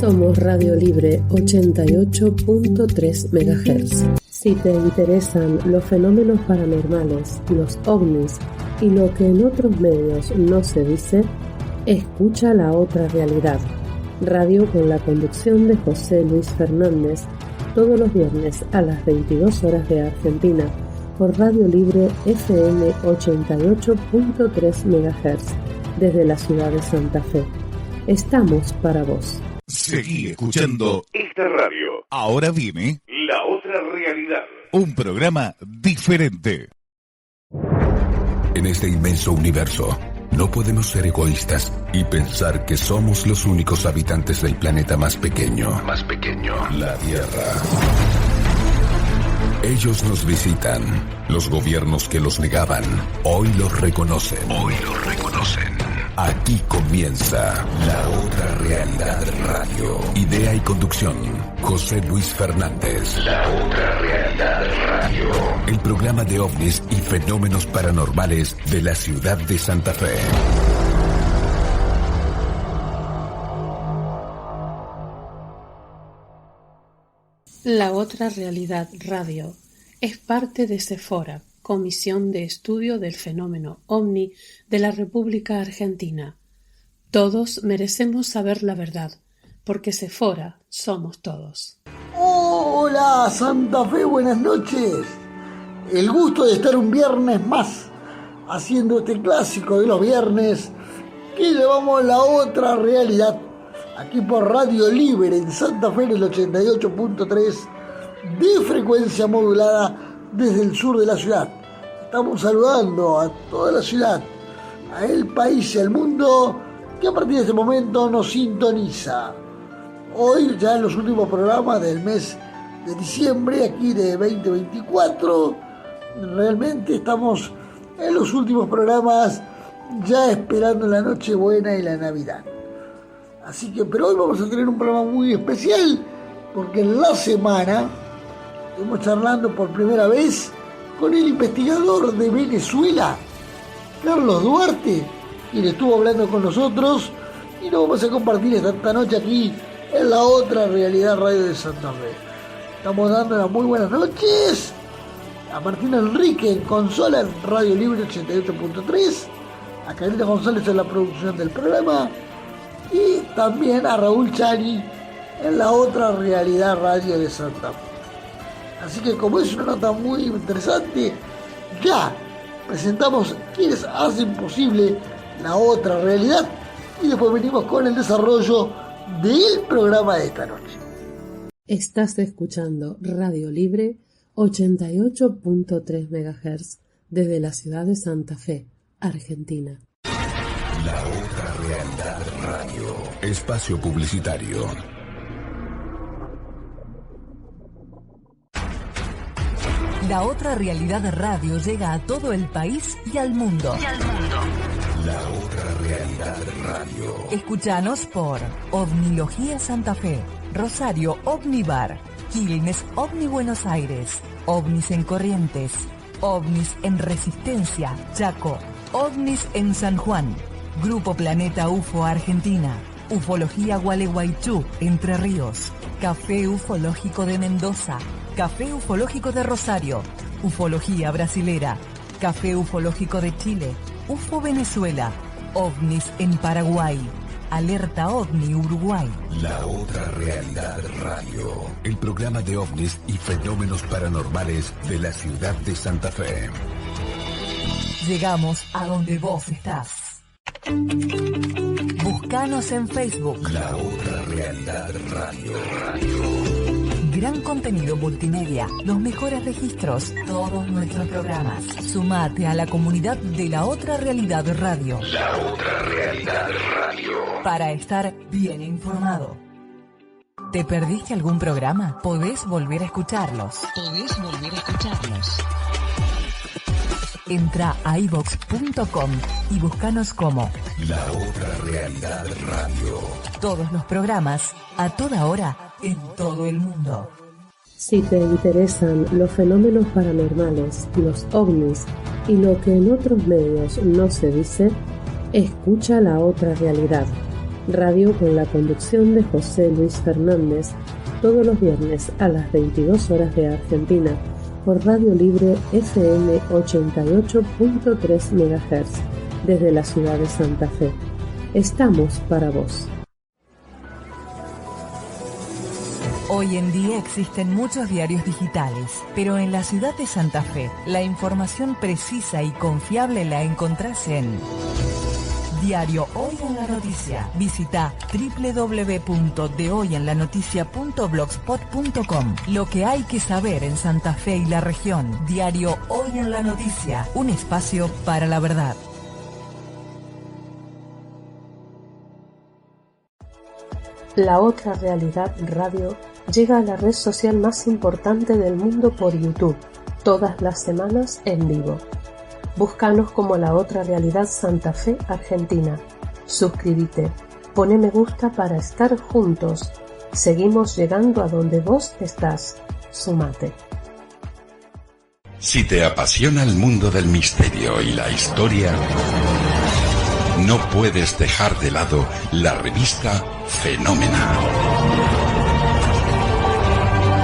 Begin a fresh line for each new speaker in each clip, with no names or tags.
Somos Radio Libre 88.3 MHz. Si te interesan los fenómenos paranormales, los ovnis y lo que en otros medios no se dice, escucha La Otra Realidad, radio con la conducción de José Luis Fernández, todos los viernes a las 22 horas de Argentina, por Radio Libre FM 88.3 MHz, desde la ciudad de Santa Fe. Estamos para vos.
Seguí escuchando esta radio. Ahora viene La Otra Realidad. Un programa diferente.
En este inmenso universo, no podemos ser egoístas y pensar que somos los únicos habitantes del planeta más pequeño, la Tierra. Ellos nos visitan. Los gobiernos que los negaban, hoy los reconocen. Aquí comienza La Otra Realidad Radio. Idea y conducción, José Luis Fernández. La Otra Realidad Radio. El programa de ovnis y fenómenos paranormales de la ciudad de Santa Fe.
La Otra Realidad Radio es parte de Sephora, Comisión de Estudio del Fenómeno OVNI de la República Argentina. Todos merecemos saber la verdad, porque Sephora somos todos.
Hola Santa Fe, buenas noches. El gusto de estar un viernes más haciendo este clásico de los viernes que llevamos La Otra Realidad, aquí por Radio Libre en Santa Fe en el 88.3 de frecuencia modulada desde el sur de la ciudad. Estamos saludando a toda la ciudad, a el país y al mundo que a partir de este momento nos sintoniza. Hoy ya en los últimos programas del mes de diciembre, aquí de 2024, realmente estamos en los últimos programas ya esperando la Nochebuena y la Navidad. Así que, pero hoy vamos a tener un programa muy especial porque en la semana estuvimos charlando por primera vez con el investigador de Venezuela, Carlos Duarte, quien estuvo hablando con nosotros y nos vamos a compartir esta noche aquí en La Otra Realidad Radio de Santa Fe. Estamos dando las muy buenas noches a Martín Enrique en consola en Radio Libre 88.3, a Carita González en la producción del programa y también a Raúl Chani en La Otra Realidad Radio de Santa Fe. Así que como es una nota muy interesante, ya presentamos quienes hacen posible La Otra Realidad y después venimos con el desarrollo del programa de esta noche.
Estás escuchando Radio Libre 88.3 MHz desde la ciudad de Santa Fe, Argentina.
La Otra Realidad Radio. Espacio publicitario.
La Otra Realidad Radio llega a todo el país y al mundo.
La Otra Realidad Radio.
Escúchanos por Ovnilogía Santa Fe, Rosario OVNI Bar, Quilmes OVNI Buenos Aires, OVNIs en Corrientes, OVNIs en Resistencia, Chaco, OVNIs en San Juan, Grupo Planeta UFO Argentina, Ufología Gualeguaychú, Entre Ríos, Café Ufológico de Mendoza, Café Ufológico de Rosario, Ufología Brasilera, Café Ufológico de Chile, UFO Venezuela, OVNIs en Paraguay, Alerta OVNI Uruguay.
La Otra Realidad Radio. El programa de ovnis y fenómenos paranormales de la ciudad de Santa Fe.
Llegamos a donde vos estás. Búscanos en Facebook.
La Otra Realidad Radio.
Gran contenido multimedia, los mejores registros, todos nuestros programas. Sumate a la comunidad de La Otra Realidad Radio.
La Otra Realidad Radio.
Para estar bien informado. ¿Te perdiste algún programa? Podés volver a escucharlos. Entra a iVox.com y búscanos como
La Otra Realidad Radio.
Todos los programas, a toda hora, en todo el mundo.
Si te interesan los fenómenos paranormales, los ovnis y lo que en otros medios no se dice, escucha La Otra Realidad, Radio con la conducción de José Luis Fernández, todos los viernes a las 22 horas de Argentina, por Radio Libre FM 88.3 MHz, desde la ciudad de Santa Fe. Estamos para vos.
Hoy en día existen muchos diarios digitales, pero en la ciudad de Santa Fe, la información precisa y confiable la encontrás en Diario Hoy en la Noticia. Visita www.dehoyenlanoticia.blogspot.com. Lo que hay que saber en Santa Fe y la región. Diario Hoy en la Noticia. Un espacio para la verdad.
La Otra Realidad Radio llega a la red social más importante del mundo por YouTube, todas las semanas en vivo. Búscanos como La Otra Realidad Santa Fe, Argentina. Suscríbete, poné me gusta para estar juntos. Seguimos llegando a donde vos estás. Sumate.
Si te apasiona el mundo del misterio y la historia, no puedes dejar de lado la revista Fenómena.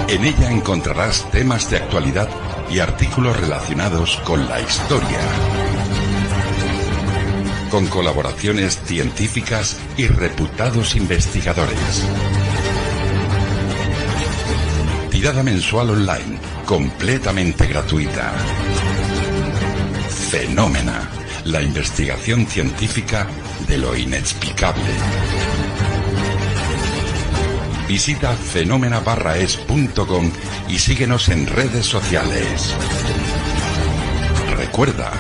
En ella encontrarás temas de actualidad y artículos relacionados con la historia, con colaboraciones científicas y reputados investigadores. Tirada mensual online, completamente gratuita. Fenómena, la investigación científica de lo inexplicable. Visita fenomena-es.com y síguenos en redes sociales. Recuerda,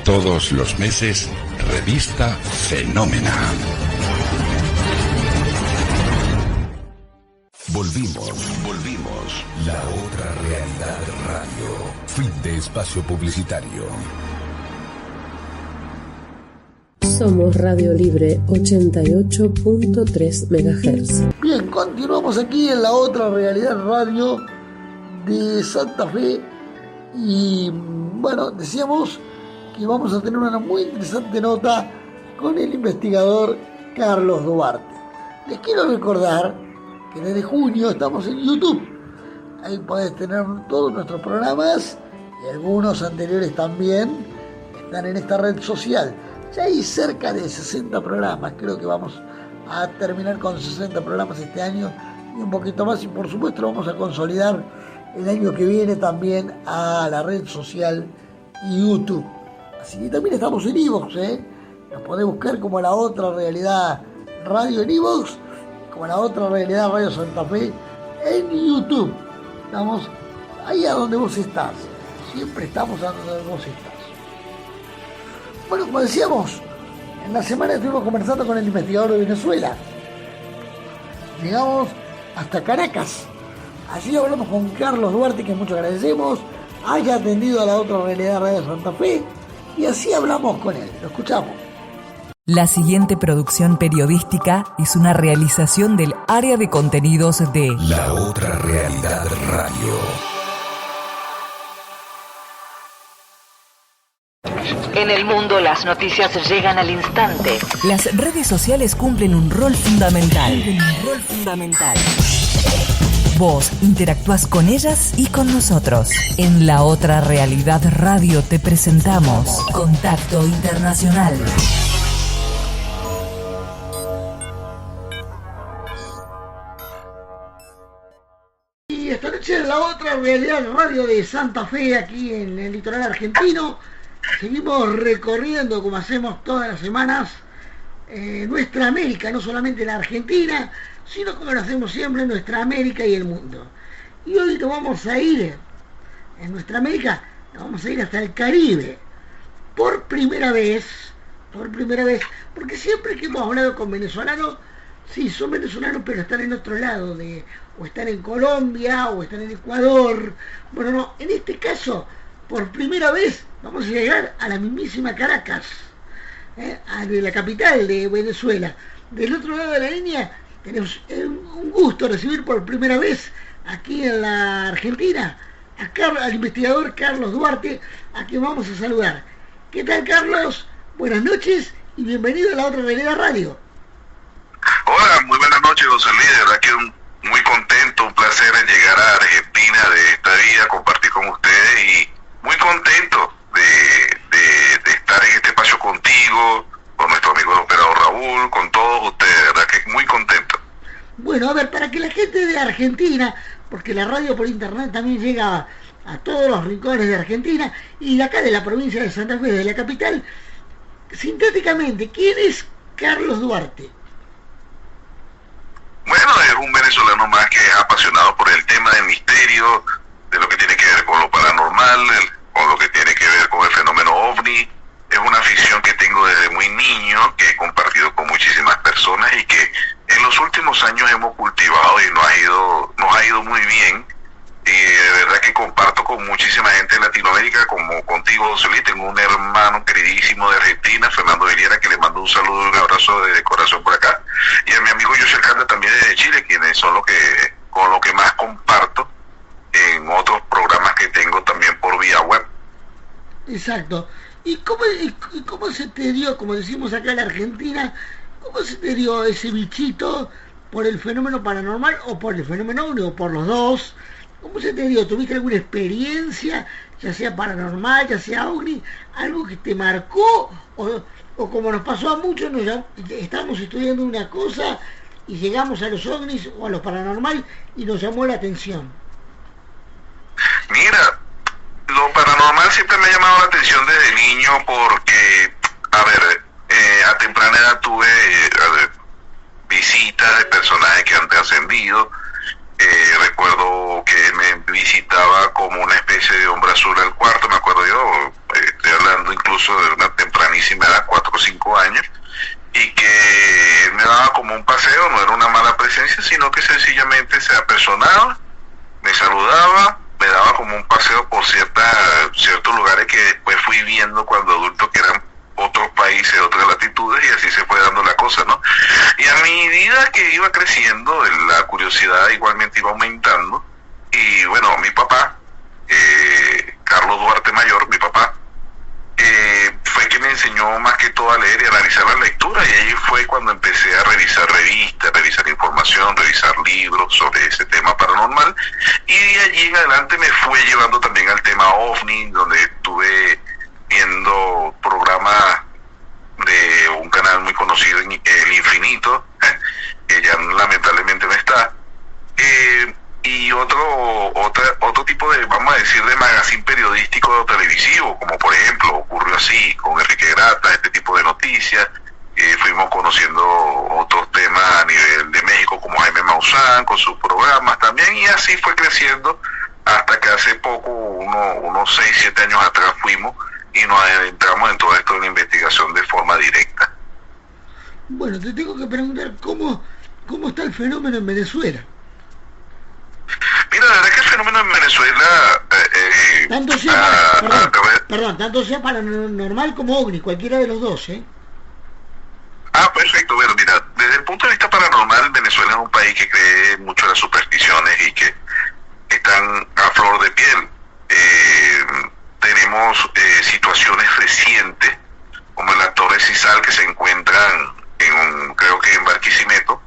todos los meses, revista Fenómena. Volvimos. La Otra Realidad Radio. Fin de espacio publicitario.
Somos Radio Libre 88.3 MHz.
Bien, continuamos aquí en La Otra Realidad Radio de Santa Fe. Y bueno, decíamos que vamos a tener una muy interesante nota con el investigador Carlos Duarte. Les quiero recordar que desde junio estamos en YouTube. Ahí podés tener todos nuestros programas y algunos anteriores también están en esta red social. Ya hay cerca de 60 programas, creo que vamos a terminar con 60 programas este año y un poquito más, y por supuesto vamos a consolidar el año que viene también a la red social YouTube. Así que también estamos en iVoox, nos podés buscar como La Otra Realidad Radio en iVoox, como La Otra Realidad Radio Santa Fe en YouTube. Estamos ahí a donde vos estás, siempre estamos a donde vos estás. Bueno, como decíamos, en la semana estuvimos conversando con el investigador de Venezuela. Llegamos hasta Caracas. Allí hablamos con Carlos Duarte, que mucho agradecemos, haya atendido a La Otra Realidad Radio Santa Fe, y así hablamos con él. Lo escuchamos.
La siguiente producción periodística es una realización del área de contenidos de
La Otra Realidad Radio.
En el mundo las noticias llegan al instante. Las redes sociales cumplen un rol fundamental. Vos interactúas con ellas y con nosotros. En La Otra Realidad Radio te presentamos Contacto Internacional.
Y esta noche en La Otra Realidad Radio de Santa Fe, aquí en el litoral argentino, seguimos recorriendo, como hacemos todas las semanas, nuestra América, no solamente la Argentina, sino como lo hacemos siempre, nuestra América y el mundo. Y hoy nos vamos a ir, en nuestra América, nos vamos a ir hasta el Caribe, por primera vez, porque siempre que hemos hablado con venezolanos, sí, son venezolanos, pero están en otro lado, o están en Colombia, o están en Ecuador. Bueno, no, en este caso, por primera vez, vamos a llegar a la mismísima Caracas, de la capital de Venezuela. Del otro lado de la línea tenemos un gusto recibir por primera vez aquí en la Argentina al investigador Carlos Duarte, a quien vamos a saludar. ¿Qué tal, Carlos? Buenas noches y bienvenido a La Otra Realidad Radio.
Hola, muy buenas noches, José Luis. De verdad que muy contento, un placer en llegar a Argentina de esta vida, compartir con ustedes y muy contento de estar en este espacio contigo, con nuestro amigo el operador Raúl, con todos ustedes, de verdad que muy contento.
Bueno, a ver, para que la gente de Argentina, porque la radio por internet también llega a todos los rincones de Argentina y de acá de la provincia de Santa Fe, de la capital, sintéticamente, ¿quién es Carlos Duarte?
Bueno, es un venezolano más que es apasionado por el tema del misterio, de lo que tiene que ver con lo paranormal, con lo que tiene que ver con el fenómeno OVNI. Es una afición que tengo desde muy niño, que he compartido con muchísimas personas y que en los últimos años hemos cultivado y nos ha ido muy bien. Y de verdad que comparto con muchísima gente de Latinoamérica, como contigo, José Luis. Tengo un hermano queridísimo de Argentina, Fernando Veliera, que le mando un saludo y un abrazo de corazón por acá. Y a mi amigo José Canda también de Chile, quienes son con lo que más comparto en otros programas que tengo también por vía web.
Exacto. ¿Y cómo se te dio, como decimos acá en la Argentina, cómo se te dio ese bichito por el fenómeno paranormal o por el fenómeno OVNI o por los dos? ¿Cómo se te dio? ¿Tuviste alguna experiencia, ya sea paranormal, ya sea OVNI, algo que te marcó? O como nos pasó a muchos, estábamos estudiando una cosa y llegamos a los OVNIs o a lo paranormal y nos llamó la atención.
Mira, lo paranormal siempre me ha llamado la atención desde niño porque, a ver, a temprana edad tuve visitas de personajes que han trascendido. Recuerdo que me visitaba como una especie de hombre azul al cuarto, me acuerdo yo, estoy hablando incluso de una tempranísima edad, 4 o 5 años, y que me daba como un paseo, no era una mala presencia, sino que sencillamente se apersonaba, me saludaba, me daba como un paseo por ciertos lugares que después fui viendo cuando adulto, que eran otros países, otras latitudes, y así se fue dando la cosa, ¿no? Y a medida que iba creciendo, la curiosidad igualmente iba aumentando, y bueno, mi papá, Carlos Duarte Mayor, mi papá, fue que me enseñó más que todo a leer y analizar la lectura, y ahí fue cuando empecé a revisar revistas, revisar información, revisar libros sobre ese tema paranormal, y de allí en adelante me fue llevando también al tema OVNI, donde estuve viendo programas de un canal muy conocido, El Infinito, que ya lamentablemente no está, y otro tipo de, vamos a decir, de magazine periodístico o televisivo, como por ejemplo ocurrió así con Enrique Grata, este tipo de noticias. Fuimos conociendo otros temas a nivel de México, como Jaime Maussan con sus programas también, y así fue creciendo hasta que hace poco, unos 6, 7 años atrás, fuimos y nos adentramos en todo esto de la investigación de forma directa.
Bueno, te tengo que preguntar cómo está el fenómeno en Venezuela.
Mira, la verdad que el fenómeno en Venezuela...
tanto sea paranormal como OVNI, cualquiera de los dos, ¿eh?
Ah, perfecto. Bueno, mira, desde el punto de vista paranormal, Venezuela es un país que cree mucho en las supersticiones y que están a flor de piel. Tenemos situaciones recientes, como en la Torre Sisal, que se encuentran creo que en Barquisimeto,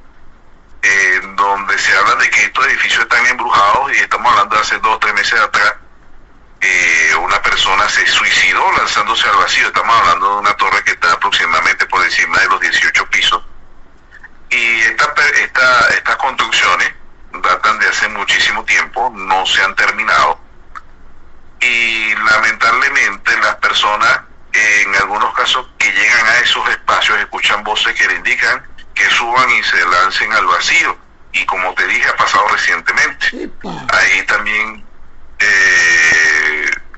donde se habla de que estos edificios están embrujados, y estamos hablando de hace 2 o 3 meses atrás. Una persona se suicidó lanzándose al vacío. Estamos hablando de una torre que está aproximadamente por encima de los 18 pisos, y estas construcciones datan de hace muchísimo tiempo, no se han terminado, y lamentablemente las personas, en algunos casos que llegan a esos espacios, escuchan voces que le indican que suban y se lancen al vacío, y como te dije, ha pasado recientemente. Ahí también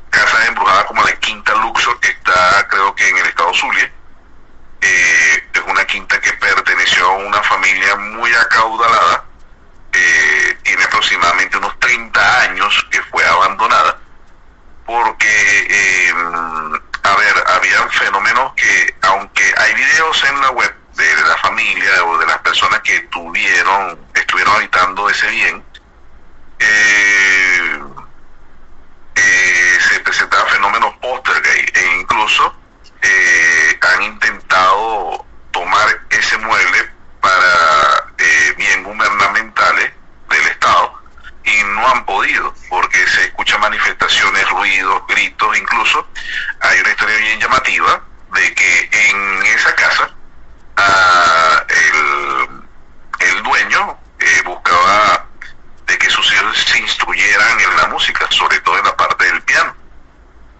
casas embrujadas como la Quinta Luxor, que está creo que en el estado Zulia. Es una quinta que perteneció a una familia muy acaudalada, tiene aproximadamente unos 30 años que fue abandonada, porque había fenómenos que, aunque hay videos en la web de la familia o de las personas que estuvieron habitando ese bien, se presentaban fenómenos poltergeist, e incluso han intentado tomar ese mueble para gubernamentales del Estado y no han podido, porque se escuchan manifestaciones, ruidos, gritos. Incluso hay una historia bien llamativa de que en esa casa el dueño buscaba de que sus hijos se instruyeran en la música, sobre todo en la parte del piano.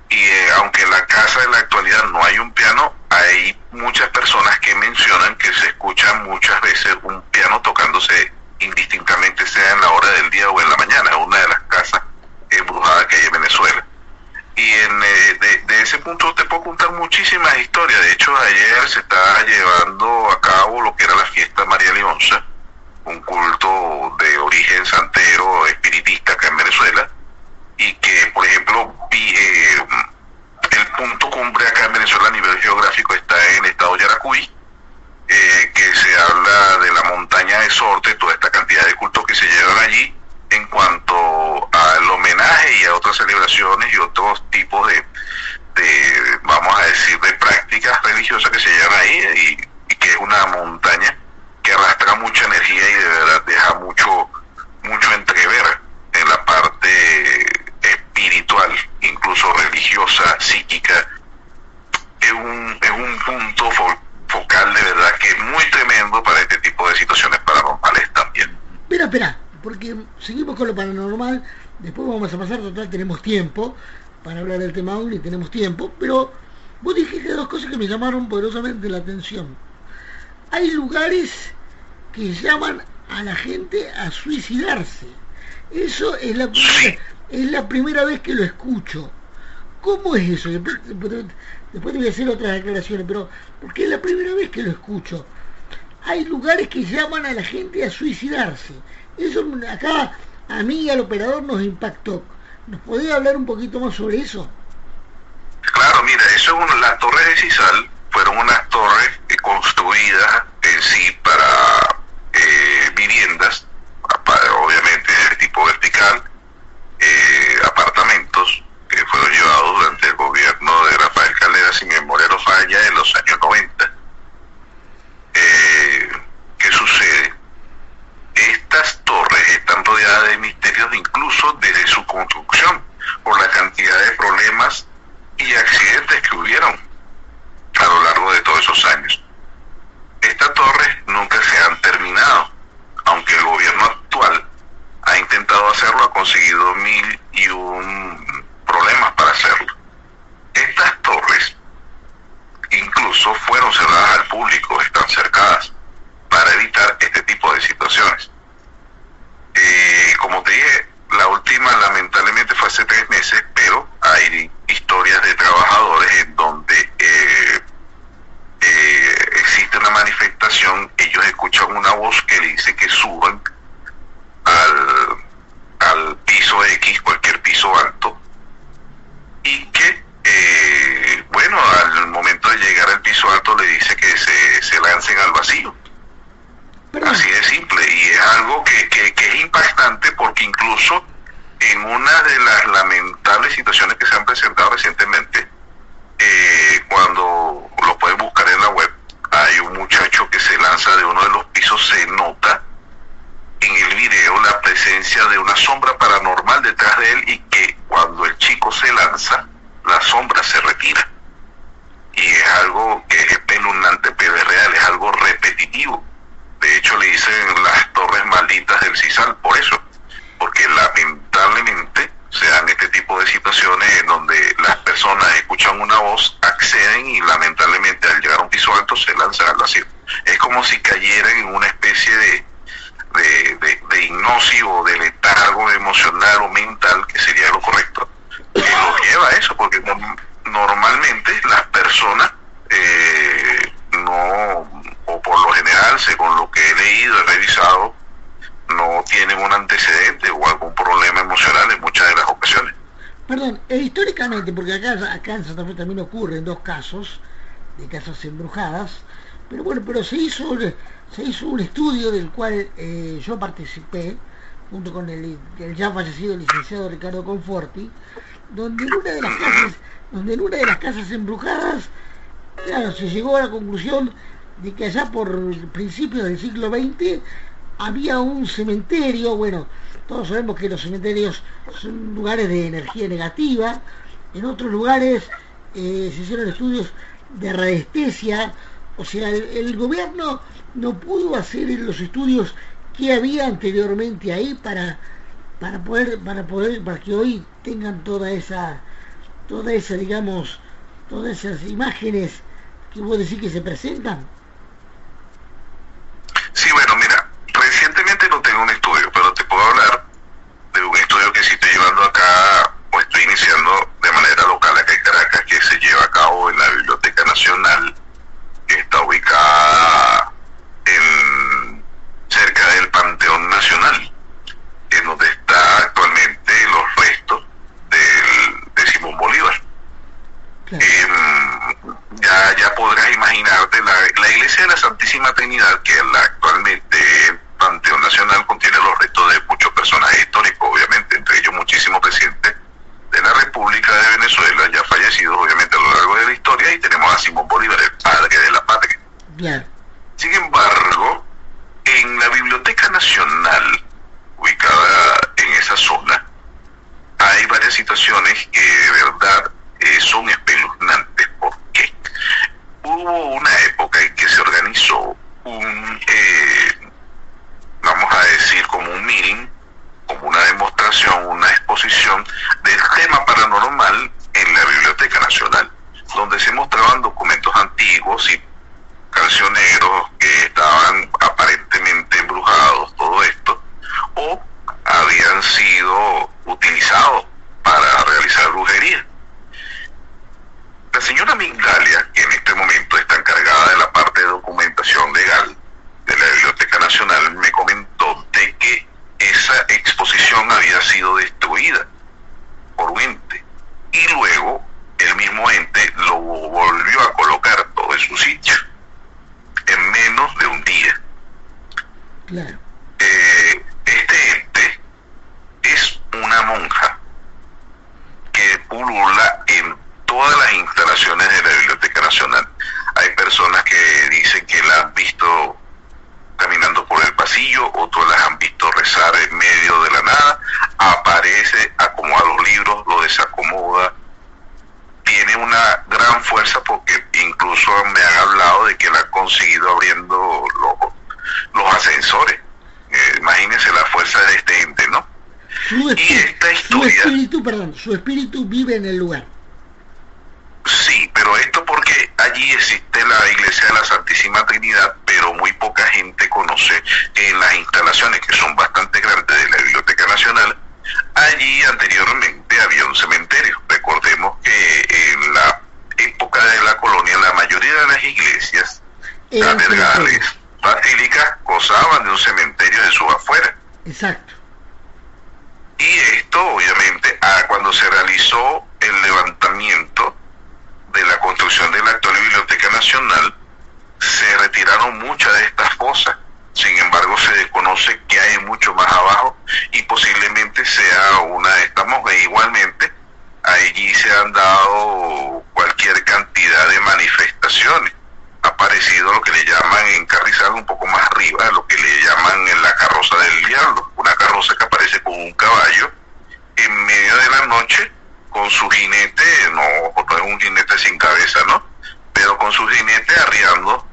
Y aunque en la casa en la actualidad no hay un piano, hay muchas personas que mencionan que se escucha muchas veces un piano tocándose indistintamente, sea en la hora del día o en la mañana. Es una de las casas embrujadas que hay en Venezuela. Y de ese punto te puedo contar muchísimas historias. De hecho, ayer se estaba llevando a cabo lo que era la fiesta María Leonza, un culto de origen santero espiritista acá en Venezuela, y que, por ejemplo, el punto cumbre acá en Venezuela a nivel geográfico está en el estado de Yaracuy, que se habla de la montaña de Sorte, toda esta cantidad de cultos que se llevan allí en cuanto al homenaje y a otras celebraciones y otros tipos de vamos a decir, de prácticas religiosas que se llevan ahí, y que es una montaña que arrastra mucha energía y de verdad deja mucho entrever en la parte espiritual, incluso religiosa, psíquica. Es un punto focal de verdad que es muy tremendo para este tipo de situaciones paranormales también.
Espera, porque seguimos con lo paranormal, después vamos a pasar, total, tenemos tiempo para hablar del tema OVNI, tenemos tiempo, pero vos dijiste dos cosas que me llamaron poderosamente la atención. Hay lugares que llaman a la gente a suicidarse. Eso es la primera vez que lo escucho. ¿Cómo es eso? Después te voy a hacer otras declaraciones, pero porque es la primera vez que lo escucho. Hay lugares que llaman a la gente a suicidarse. Eso acá a mí y al operador nos impactó. ¿Nos podría hablar un poquito más sobre eso?
Claro, mira, las torres de Sisal fueron unas torres construidas en sí para viviendas, obviamente de tipo vertical, apartamentos que fueron llevados durante el gobierno de Rafael Caldera, si mi memoria no falla, en los años 90. ¿Qué sucede? Estas torres están rodeadas de misterios incluso desde su construcción, por la cantidad de problemas y accidentes que hubieron a lo largo de todos esos años. Estas torres nunca se han terminado, aunque el gobierno actual ha intentado hacerlo, ha conseguido 1001 problemas para hacerlo. Estas torres incluso fueron cerradas al público, están cercadas para evitar este tipo de situaciones. Como te dije, la última lamentablemente fue hace 3 meses, pero hay historias de trabajadores en donde existe una manifestación, ellos escuchan una voz que le dice que suban al piso X, cualquier piso alto, y que bueno, al momento de llegar al piso alto le dice que se lancen al vacío. Así de simple, y es algo que es impactante, porque incluso en una de las lamentables situaciones que se han presentado recientemente, cuando lo pueden buscar en la web, hay un muchacho que se lanza de uno de los pisos. Se nota en el video la presencia de una sombra paranormal detrás de él, y que cuando el chico se lanza, la sombra se retira. Y es algo que es espeluznante, pero es real, es algo repetitivo. De hecho, le dicen las torres malditas del Sisal por eso, porque lamentablemente se dan este tipo de situaciones en donde las personas escuchan una voz, acceden y lamentablemente al llegar a un piso alto se lanzan al vacío. Es como si cayeran en una especie de hipnosis o de letargo emocional o mental, que sería lo correcto, que los lleva a eso, porque normalmente las personas no, o por lo general, según lo que he leído, he revisado, no tienen un antecedente o algún problema emocional en muchas de las ocasiones.
Perdón, históricamente, porque acá en Santa Fe también ocurren 2 casos de casas embrujadas, pero bueno, se hizo un estudio del cual yo participé junto con el ya fallecido licenciado Ricardo Conforti, donde en una de las casas embrujadas, claro, se llegó a la conclusión de que allá por principios del siglo XX había un cementerio. Bueno, todos sabemos que los cementerios son lugares de energía negativa. En otros lugares se hicieron estudios de radiestesia. O sea, el gobierno no pudo hacer los estudios que había anteriormente ahí para que hoy tengan toda esa, digamos, todas esas imágenes que vos decís que se presentan.
Sí, bueno, mira, recientemente no tengo un estudio, pero te puedo hablar de un estudio que sí estoy llevando acá, o estoy iniciando de manera local acá en Caracas, que se lleva a cabo en la Biblioteca Nacional, que está ubicada cerca del Panteón Nacional, en donde está actualmente los restos de Simón Bolívar. Claro. Ya podrás imaginarte la iglesia de la Santísima Trinidad, que actualmente el Panteón Nacional contiene los restos de muchos personajes históricos, obviamente, entre ellos muchísimos presidentes de la República de Venezuela, ya fallecidos obviamente a lo largo de la historia, y tenemos a Simón Bolívar, el padre de la patria.
Claro.
Sin embargo, en la Biblioteca Nacional, ubicada en esa zona, hay varias situaciones que de verdad son espeluznantes. ¿Por qué? Hubo una época en que se organizó vamos a decir, como un meeting, como una demostración, una exposición del tema paranormal en la Biblioteca Nacional, donde se mostraban documentos antiguos y cancioneros que estaban aparentemente embrujados, todo esto, o habían sido utilizados para realizar brujería. La señora Mingalia, que en este momento está encargada de la parte de documentación legal de la Biblioteca Nacional, me comentó de que esa exposición había sido destruida por un ente, y luego el mismo ente lo volvió a colocar todo en su sitio en menos de un día.
Claro.
Este ente es una monja que pulula en todas las instalaciones de la Biblioteca Nacional. Hay personas que dicen que la han visto caminando por el pasillo, otros las han visto rezar en medio de la nada, aparece, acomoda los libros, lo desacomoda, tiene una gran fuerza, porque incluso me han hablado de que la han conseguido abriendo los ascensores. Imagínense la fuerza de este ente, ¿no? Y esta historia...
Su espíritu vive en el lugar.
Sí, pero esto porque allí existe la iglesia de la Santísima Trinidad, pero muy poca gente conoce que en las instalaciones, que son bastante grandes, de la Biblioteca Nacional, allí anteriormente había un cementerio. Recordemos que en la época de la colonia la mayoría de las iglesias, catedrales, basílicas, gozaban de un cementerio en sus afueras.
Exacto.
Y esto obviamente, cuando se realizó el levantamiento de la construcción de la actual Biblioteca Nacional, se retiraron muchas de estas fosas. Sin embargo, se desconoce que hay mucho más abajo, y posiblemente sea una de estas monjas. Igualmente, allí se han dado cualquier cantidad de manifestaciones. Ha aparecido lo que le llaman en Carrizal, un poco más arriba, lo que le llaman en la carroza del diablo, una carroza que aparece con un caballo en medio de la noche, con su jinete, no es un jinete sin cabeza, ¿no? Pero con su jinete arriando,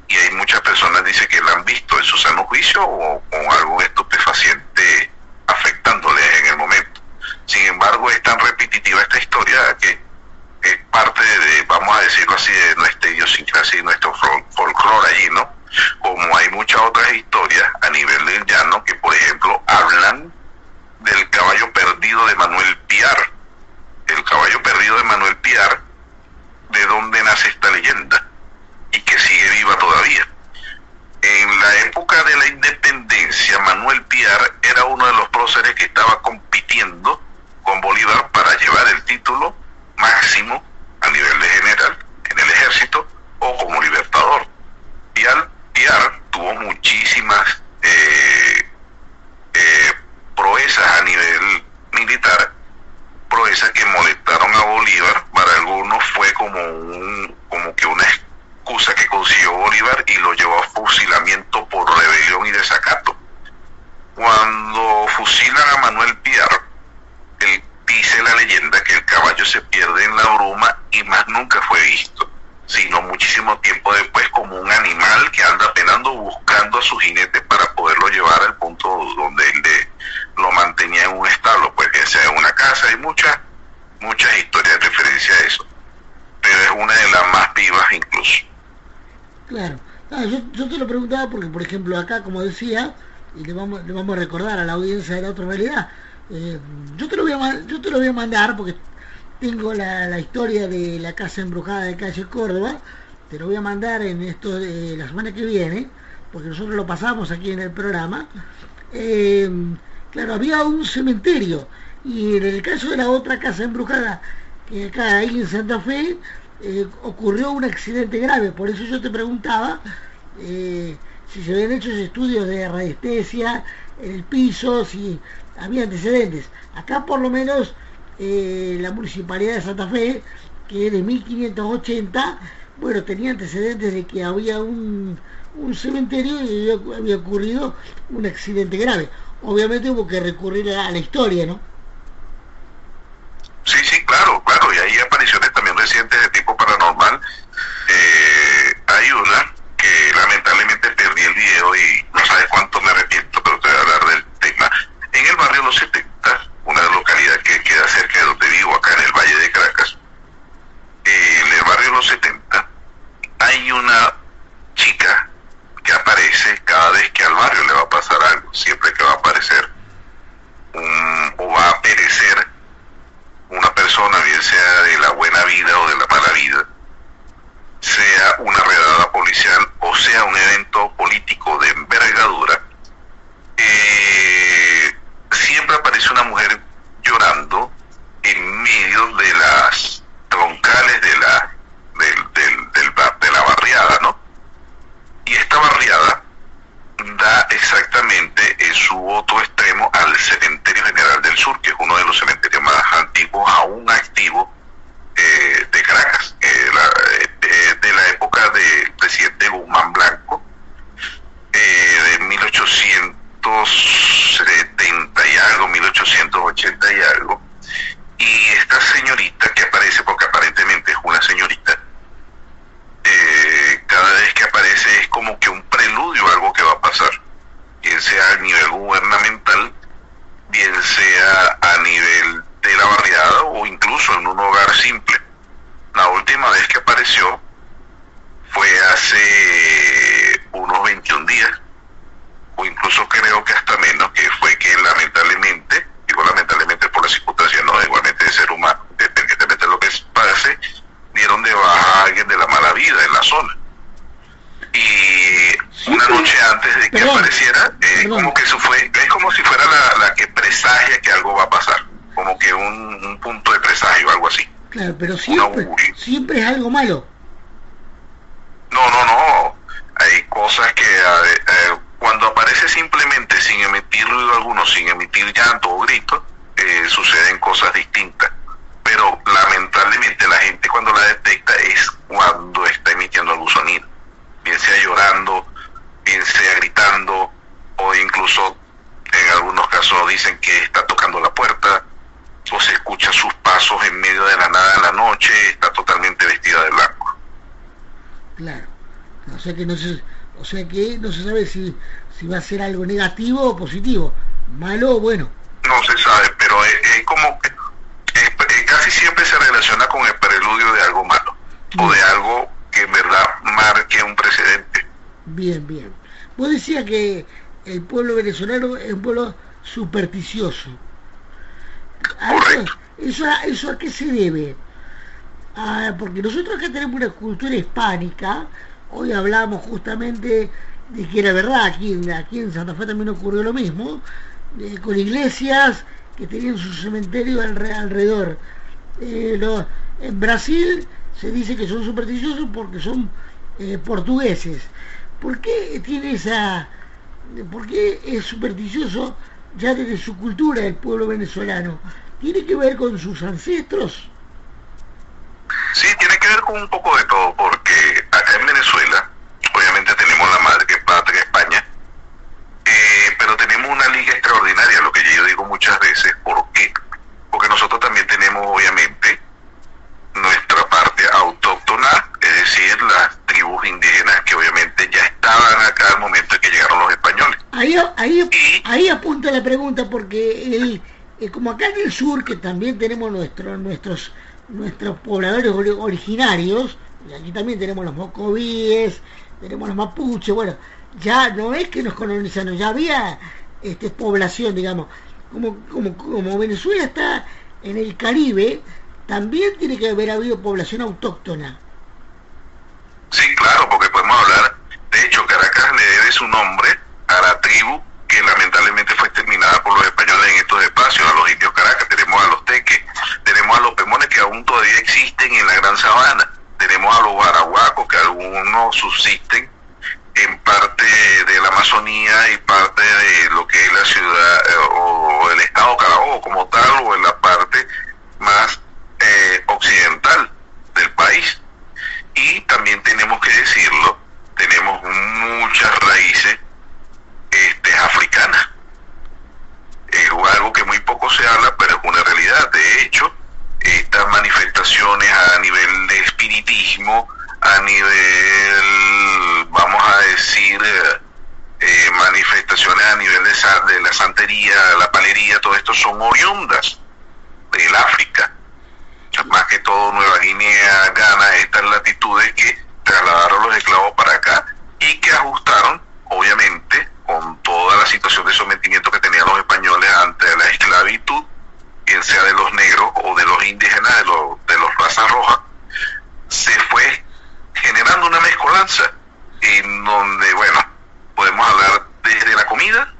y hay muchas personas dicen que la han visto en su sano juicio o con algún estupefaciente afectándoles en el momento. Sin embargo, es tan repetitiva esta historia que es parte de, vamos a decirlo así, de nuestra idiosincrasia y nuestro folclore allí, ¿no? Como hay muchas otras historias a nivel del llano que, por ejemplo, hablan del caballo perdido de Manuel Piar. El caballo perdido de Manuel Piar, de dónde nace esta leyenda y que sigue viva todavía. En la época de la independencia, Manuel Piar era uno de los próceres que estaba compitiendo con Bolívar para llevar el título máximo a nivel de general en el ejército o como libertador. Piar tuvo muchísimas proezas a nivel militar, proezas que molestaron a Bolívar. Para algunos fue como que una excusa que consiguió Bolívar y lo llevó a fusilamiento por rebelión y desacato. similar a Manuel Piar, dice la leyenda que el caballo se pierde en la bruma y más nunca fue visto, sino muchísimo tiempo después como un animal que anda penando buscando a su jinete para poderlo llevar al punto donde él lo mantenía en un establo, pues que sea en una casa. Hay muchas historias de referencia a eso, pero es una de las más vivas incluso.
Claro. Yo te lo preguntaba porque, por ejemplo, acá, como decía, y le vamos a recordar a la audiencia de La Otra Realidad, yo te lo voy a mandar porque tengo la historia de la casa embrujada de calle Córdoba. Te lo voy a mandar en esto de la semana que viene, porque nosotros lo pasamos aquí en el programa. Claro, había un cementerio, y en el caso de la otra casa embrujada, que acá ahí en Santa Fe, ocurrió un accidente grave. Por eso yo te preguntaba si se habían hecho estudios de radiestesia en el piso, si había antecedentes. Acá por lo menos la municipalidad de Santa Fe, que es de 1580, bueno, tenía antecedentes de que había un cementerio y había ocurrido un accidente grave. Obviamente hubo que recurrir a la historia, ¿no?
Sí, claro, y hay apariciones también recientes de tipo paranormal. Hay una que lamentablemente perdí el video y no sabes cuánto me arrepiento, pero te voy a hablar del tema. En el barrio Los 70, una localidad que queda cerca de donde vivo, acá en el Valle de Caracas, en el barrio Los 70, hay una chica que aparece cada vez que al barrio le va a pasar algo. Siempre que va a aparecer o va a perecer una persona, bien sea de la buena vida o de la mala vida, sea una redada policial o sea un evento político de envergadura, siempre aparece una mujer llorando en medio de las troncales de la barriada, ¿no? Y esta barriada da exactamente en su otro extremo al Cementerio General del Sur, que es uno de los cementerios más antiguos, aún activos, de Caracas, de la época del presidente Guzmán Blanco, de 1870 y algo, 1880 y algo. Y esta señorita que aparece, porque aparentemente es una señorita, cada vez que aparece es como que un preludio a algo que va a pasar, bien sea a nivel gubernamental, bien sea a nivel de la barriada o incluso en un hogar simple. La última vez que apareció fue hace unos 21 días, o incluso creo que hasta menos, que fue que lamentablemente, digo lamentablemente por las circunstancias, no, igualmente de ser humano, independientemente de lo que pase, dieron de baja a alguien de la mala vida en la zona. Y una noche antes de que apareciera, como que eso fue, es como si fuera la que presagia que algo va a pasar, como que un punto de presagio o algo así.
Claro, pero siempre es algo malo.
No, hay cosas que cuando aparece simplemente sin emitir ruido alguno, sin emitir llanto o grito, suceden cosas distintas. Pero lamentablemente la gente cuando la detecta es cuando está emitiendo algún sonido, bien sea llorando, bien sea gritando, o incluso en algunos casos dicen que está tocando la puerta, o se escucha sus pasos en medio de la nada en la noche, está totalmente vestida de blanco.
Claro, o sea que no se sabe si va a ser algo negativo o positivo, malo o bueno.
No se sabe, pero es como que casi siempre se relaciona con el preludio de algo malo, o de algo que en verdad marque un precedente.
Bien. Vos decías que el pueblo venezolano es un pueblo supersticioso.
Correcto.
¿Eso a qué se debe? Porque nosotros acá tenemos una cultura hispánica. Hoy hablamos justamente de que era verdad, aquí en Santa Fe también ocurrió lo mismo, con iglesias que tenían su cementerio alrededor. En Brasil se dice que son supersticiosos porque son portugueses. ¿Por qué es supersticioso ya desde su cultura el pueblo venezolano? ¿Tiene que ver con sus ancestros?
Sí, tiene que ver con un poco de todo, porque acá en Venezuela, obviamente tenemos la madre patria España, pero tenemos una liga extraordinaria, lo que yo digo
ahí apunta la pregunta, porque como acá en el sur, que también tenemos nuestros pobladores originarios, y aquí también tenemos los mocovíes, tenemos los mapuches, bueno, ya no es que nos colonizaron, ya había población, digamos, como Venezuela está en el Caribe, también tiene que haber habido población autóctona.
Sí, claro, porque podemos hablar, de hecho Caracas le debe su nombre a la tribu que lamentablemente fue exterminada por los españoles en estos espacios, a los indios Caracas. Tenemos a los teques, tenemos a los pemones que aún todavía existen en la Gran Sabana, tenemos a los barahuacos que algunos subsisten en parte de la Amazonía y parte de lo que es la ciudad o el estado Carabobo como tal, o en la parte más occidental del país. Y también tenemos que decirlo, tenemos muchas raíces africanas. Es algo que muy poco se habla, pero es una realidad. De hecho, estas manifestaciones a nivel de espiritismo, a nivel, vamos a decir, manifestaciones a nivel de la santería, la palería, todo esto son oriundas del África, más que todo Nueva Guinea, Ghana, estas latitudes que trasladaron los esclavos para acá y que ajustaron, obviamente, con toda la situación de sometimiento que tenían los españoles ante la esclavitud, bien sea de los negros o de los indígenas, de los razas rojas, se fue generando una mezcolanza en donde, bueno, podemos hablar desde la comida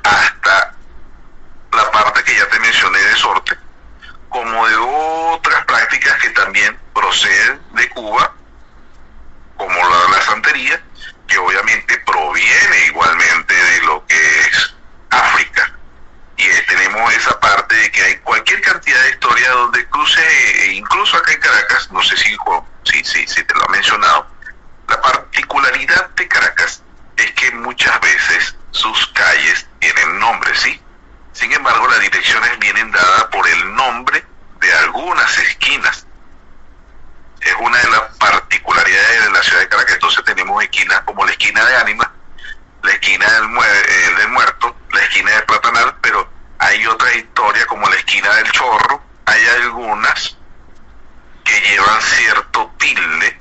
hasta la parte que ya te mencioné de sorte, como de otras prácticas que también proceden de Cuba, como la santería, que obviamente proviene igualmente de lo que es África. Y tenemos esa parte de que hay cualquier cantidad de historias donde cruce, incluso acá en Caracas, no sé si te lo ha mencionado, la particularidad de Caracas es que muchas veces sus calles tienen nombres, ¿sí? Sin embargo, las direcciones vienen dadas por el nombre de algunas esquinas. Es una de las particularidades de la ciudad de Caracas. Entonces tenemos esquinas como la esquina de Ánimas, la esquina del Muerto, la esquina de Platanal, pero hay otras historias como la esquina del Chorro. Hay algunas que llevan cierto tilde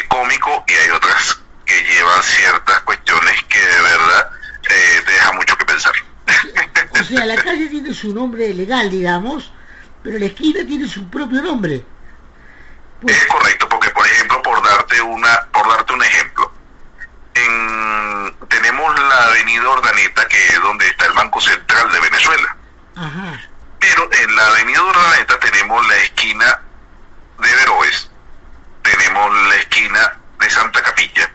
cómico y hay otras que llevan ciertas cuestiones que de verdad te deja mucho que pensar.
O sea, la calle tiene su nombre legal, digamos, pero la esquina tiene su propio nombre. Pues...
Es correcto, porque por ejemplo, por darte un ejemplo, tenemos la avenida Urdaneta, que es donde está el Banco Central de Venezuela.
Ajá.
Pero en la avenida Urdaneta tenemos la esquina de Veroes, tenemos la esquina de Santa Capilla,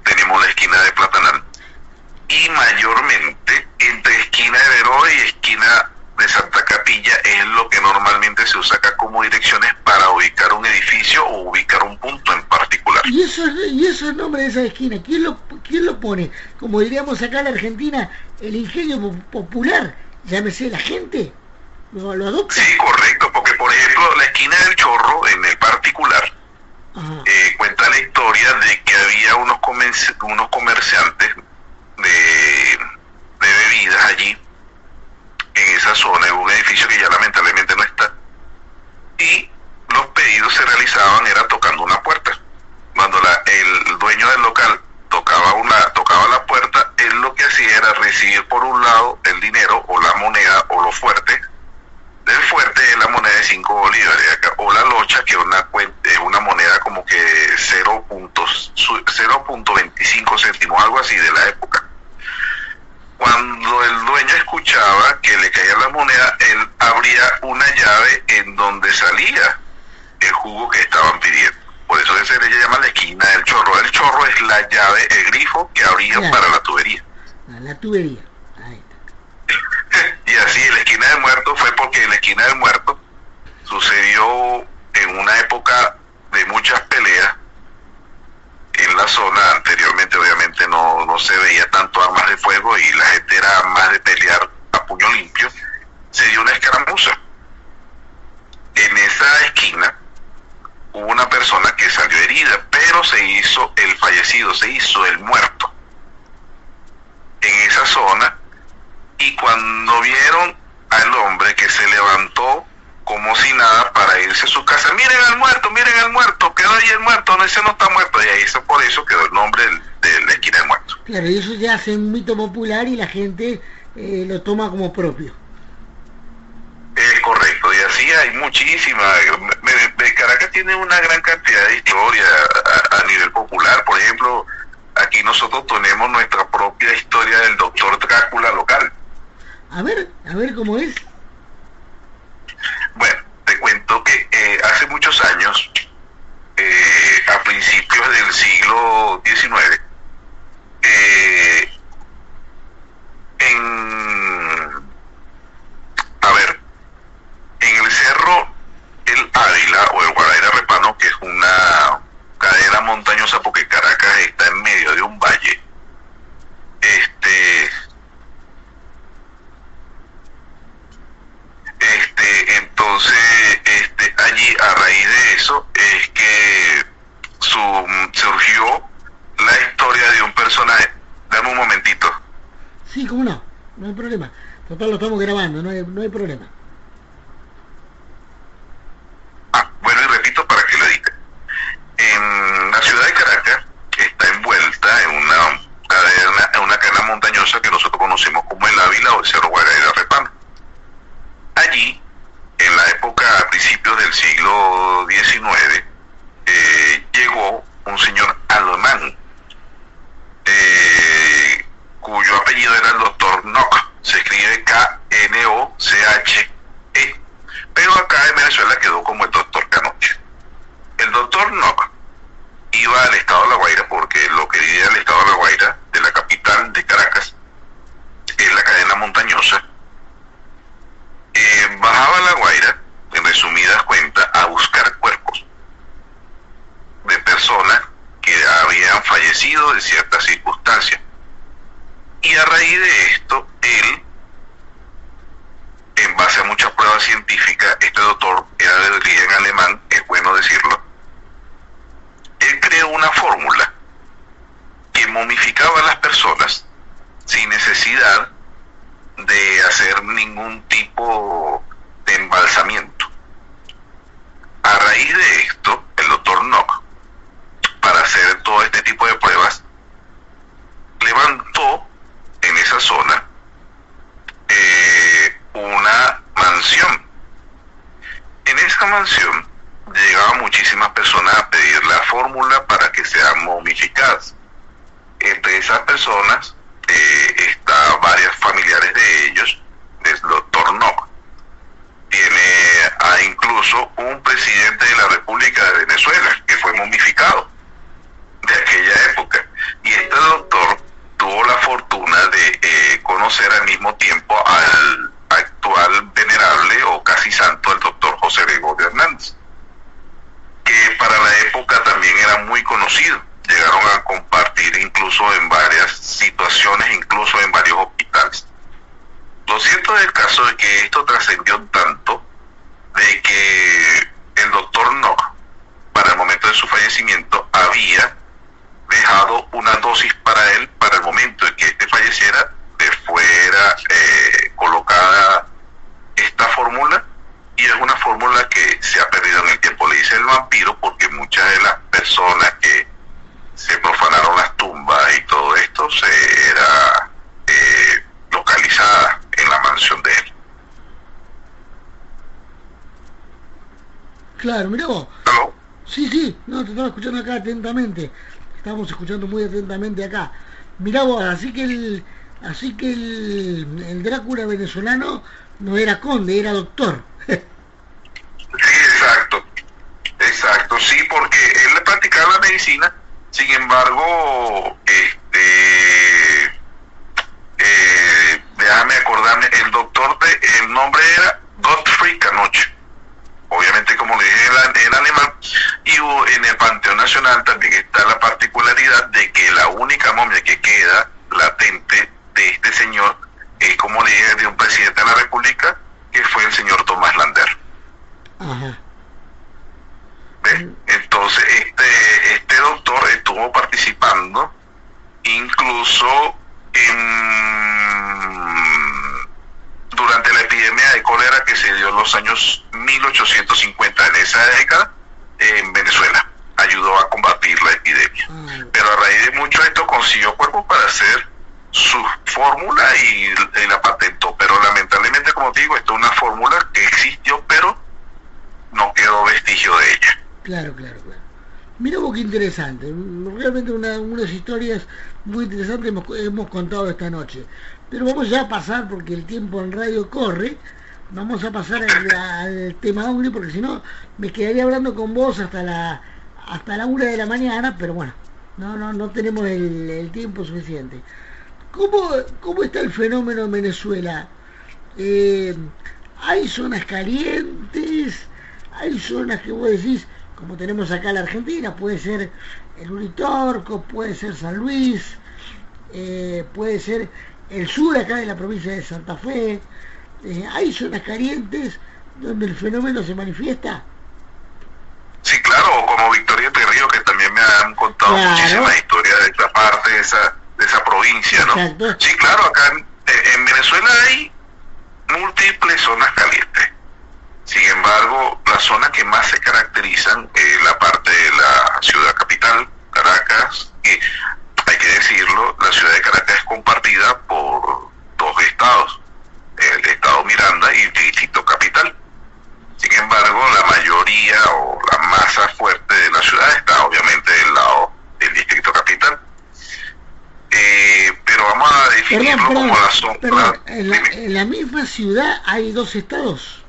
tenemos la esquina de Platanal, y mayormente entre esquina de Veroes y esquina de Santa Capilla es lo que normalmente se usa acá como direcciones para ubicar un edificio o ubicar un punto en particular.
¿Y eso es el nombre de esa esquina? ¿Quién lo pone? Como diríamos acá en la Argentina, el ingenio popular, llámese la gente, lo adopta.
Sí, correcto, porque por ejemplo la esquina del Chorro en el particular cuenta la historia de que había unos comerciantes de bebidas allí en esa zona, en un edificio que ya lamentablemente no está, y los pedidos se realizaban era tocando una puerta. Cuando el dueño del local tocaba la puerta, él lo que hacía era recibir por un lado el dinero o la moneda o lo fuerte. El fuerte es la moneda de 5 bolívares acá, o la locha, que es una moneda como que 0.25 céntimos, algo así de la época. Cuando el dueño escuchaba que le caía la moneda, él abría una llave en donde salía el jugo que estaban pidiendo. Por eso se le llama la esquina del Chorro. El chorro es la llave, el grifo que abrían para la tubería.
La tubería. Ahí está.
Y así la esquina del Muerto fue porque la esquina del Muerto sucedió en una época de muchas peleas en la zona. Anteriormente obviamente no se veía tanto armas de fuego y la gente era más de pelear a puño limpio. Se dio una escaramuza. En esa esquina hubo una persona que salió herida, pero se hizo el fallecido, se hizo el muerto. En esa zona cuando vieron al hombre que se levantó como si nada para irse a su casa, miren al muerto, quedó ahí el muerto, no, ese no está muerto, y ahí por eso quedó el nombre de la esquina del muerto.
Claro, y eso ya hace un mito popular y la gente lo toma como propio.
Es correcto, y así hay muchísimas. Caracas tiene una gran cantidad de historia a nivel popular. Por ejemplo, aquí nosotros tenemos nuestra propia historia del doctor Drácula local.
A ver cómo es.
Bueno, te cuento que hace muchos años, a principios del siglo XIX, en el cerro El Ávila o el Guaraíra Repano, que es una cadena montañosa porque Caracas está en medio de un valle, entonces allí, a raíz de eso, es que surgió la historia de un personaje. Dame un momentito.
Sí, cómo no hay problema. Total, lo estamos grabando, no hay problema.
Bueno, y repito para que lo edite. En la ciudad de Caracas está envuelta en una cadena montañosa que nosotros conocemos como el Ávila o el Cerro Guaraíra Repano. Allí, en la época, a principios del siglo XIX, llegó un señor alemán, cuyo apellido era el doctor Nock, se escribe K-N-O-C-H-E, pero acá en Venezuela quedó como el doctor Canoche. El doctor Nock iba al estado de La Guaira, porque lo que diría el estado de La Guaira, de la capital de Caracas, es la cadena montañosa. Bajaba a La Guaira, en resumidas cuentas, a buscar cuerpos de personas que habían fallecido de ciertas circunstancias. Y a raíz de esto, él, en base a muchas pruebas científicas, este doctor era de origen alemán, es bueno decirlo, él creó una fórmula que momificaba a las personas sin necesidad de hacer ningún tipo de embalsamiento. A raíz de esto, el doctor Nock, para hacer todo este tipo de pruebas, levantó en esa zona una mansión. En esa mansión llegaban muchísimas personas a pedir la fórmula para que sean momificadas. Entre esas personas está varias familiares de ellos, del doctor Nock. Tiene incluso un presidente de la República de Venezuela que fue momificado de aquella época, y este doctor tuvo la fortuna de conocer al mismo tiempo al actual venerable o casi santo, el doctor José Gregorio Hernández, que para la época también era muy conocido. Llegaron a compartir incluso en varias situaciones, incluso en varios hospitales. Lo cierto del caso es que esto trascendió tanto de que el doctor Nock, para el momento de su fallecimiento, había dejado una dosis para él, para el momento en que este falleciera, le fuera colocada esta fórmula, y es una fórmula que se ha perdido en el tiempo. Le dice el vampiro porque muchas de las personas que se profanaron las tumbas y todo esto se era localizada en la mansión de él.
Claro, mirá vos.
¿Aló?
Sí, no, te estaba escuchando acá atentamente. Estamos escuchando muy atentamente acá. Mirá vos, así que el Drácula venezolano no era conde, era doctor.
Sí, exacto, sí, porque él practicaba la medicina. Sin embargo, déjame acordarme, el nombre era Gottfried Canoche. Obviamente, como le dije, en alemán. Y en el Panteón Nacional también está la particularidad de que la única momia que queda latente de este señor es, como le dije, de un presidente de la República, que fue el señor Tomás Lander.
Ajá.
Entonces este doctor estuvo participando incluso atmósfera que se dio en los años 1850, en esa década, en Venezuela. Ayudó a combatir la epidemia. Pero a raíz de mucho esto consiguió cuerpo para hacer su fórmula y la patentó. Pero lamentablemente, como te digo, esta es una fórmula que existió, pero no quedó vestigio de ella.
Claro. Mira vos qué interesante. Realmente unas historias muy interesantes hemos contado esta noche. Pero vamos ya a pasar, porque el tiempo en radio corre, vamos a pasar al tema ovni, porque si no me quedaría hablando con vos hasta la 1 de la mañana, pero bueno, no tenemos el tiempo suficiente. ¿Cómo está el fenómeno en Venezuela? ¿Hay zonas calientes? ¿Hay zonas que vos decís, como tenemos acá en la Argentina, puede ser el Uritorco, puede ser San Luis, puede ser el sur acá de la provincia de Santa Fe? ¿Hay zonas calientes donde el fenómeno se manifiesta?
Sí, claro, como Victoria del Río, que también me han contado muchísimas historias de esa parte, de esa provincia, ¿no? Exacto. Sí, claro, acá en Venezuela hay múltiples zonas calientes. Sin embargo, las zonas que más se caracterizan es la parte de la ciudad capital, Caracas, que hay que decirlo, la ciudad de Caracas es compartida por dos estados, el estado Miranda y el distrito capital. Sin embargo, la mayoría o la masa fuerte de la ciudad está obviamente del lado del distrito capital. Pero vamos a definirlo como la zona.
¿En la misma ciudad hay dos estados?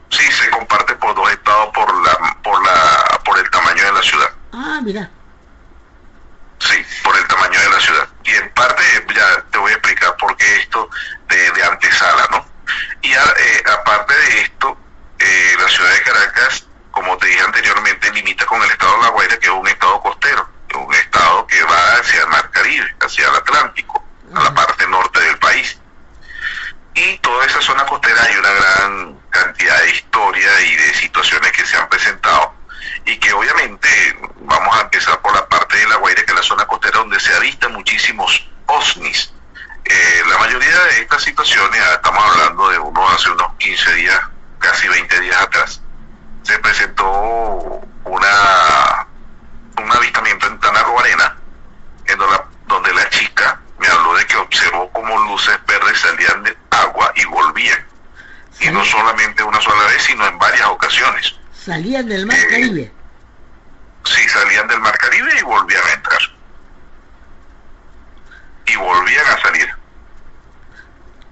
Sí, se comparte por dos estados por el tamaño de la ciudad.
Ah, mira.
Sí, por el tamaño de la ciudad. Y en parte, ya te voy a explicar por qué esto de antesala, ¿no? Y aparte de esto, la ciudad de Caracas, como te dije anteriormente, limita con el estado de La Guaira, que es un estado costero, un estado que va hacia el Mar Caribe, hacia el Atlántico, a la parte norte del país. Y toda esa zona costera hay una gran cantidad de historias y de situaciones que se han presentado, y que obviamente vamos a empezar por la parte de La Guaira, que es la zona costera donde se avistan muchísimos ovnis. La mayoría de estas situaciones, estamos hablando de hace unos 15 días, casi 20 días atrás, se presentó un avistamiento en Tanago Arena, donde la chica me habló de que observó como luces verdes salían del agua y volvían. ¿Sí? Y no solamente una sola vez, sino en varias ocasiones.
¿Salían del Mar Caribe?
Sí, salían del Mar Caribe y volvían a entrar. Y volvían a salir.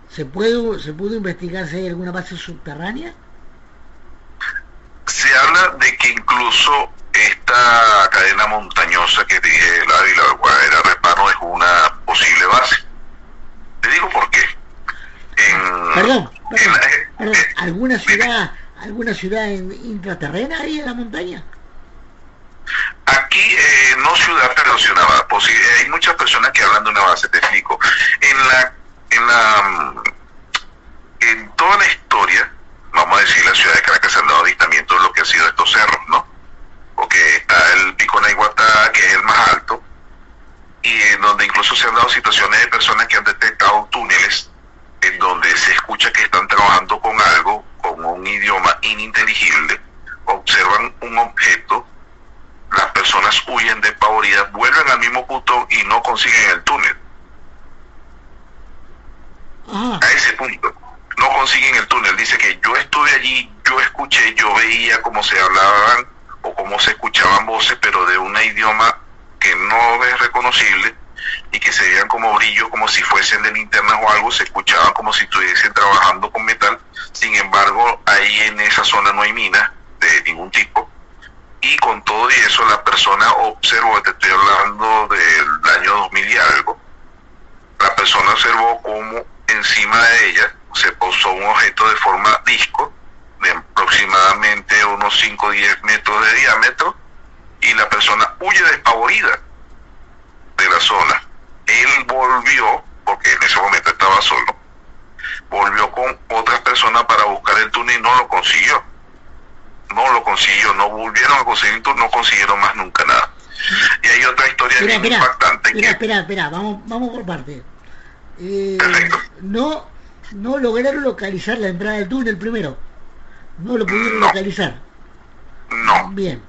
¿Se pudo investigar si hay alguna base subterránea?
Se habla de que incluso esta cadena montañosa que dije, la de La Guaira Repano, es una posible base. Te digo por qué.
Perdón. ¿Alguna ciudad intraterrena ahí en la montaña?
Aquí no ciudad relacionada, hay muchas personas que hablan de una base, te explico. En toda la historia, vamos a decir, la ciudad de Caracas se han dado avistamiento de lo que ha sido estos cerros, ¿no? Porque está el Pico Naiguatá, que es el más alto, y en donde incluso se han dado situaciones de personas que han detectado túneles en donde se escucha que están trabajando con algo, con un idioma ininteligible, observan un objeto, las personas huyen despavoridas, vuelven al mismo punto y no consiguen el túnel. A ese punto, no consiguen el túnel. Dice que yo estuve allí, yo escuché, yo veía cómo se hablaban o cómo se escuchaban voces, pero de un idioma que no es reconocible, y que se veían como brillos, como si fuesen de linternas o algo, se escuchaban como si estuviesen trabajando con metal. Sin embargo, ahí en esa zona no hay minas de ningún tipo, y con todo y eso la persona observó, te estoy hablando del año 2000 y algo, la persona observó cómo encima de ella se posó un objeto de forma disco de aproximadamente unos 5 o 10 metros de diámetro, y la persona huye despavorida de la zona. Él volvió, porque en ese momento estaba solo, volvió con otras personas para buscar el túnel y no lo consiguió, no volvieron a conseguir el túnel, no consiguieron más nunca nada. Y hay otra historia impactante.
Espera, vamos por parte. No No lograron localizar la entrada del túnel primero. No lo pudieron localizar.
No.
Bien.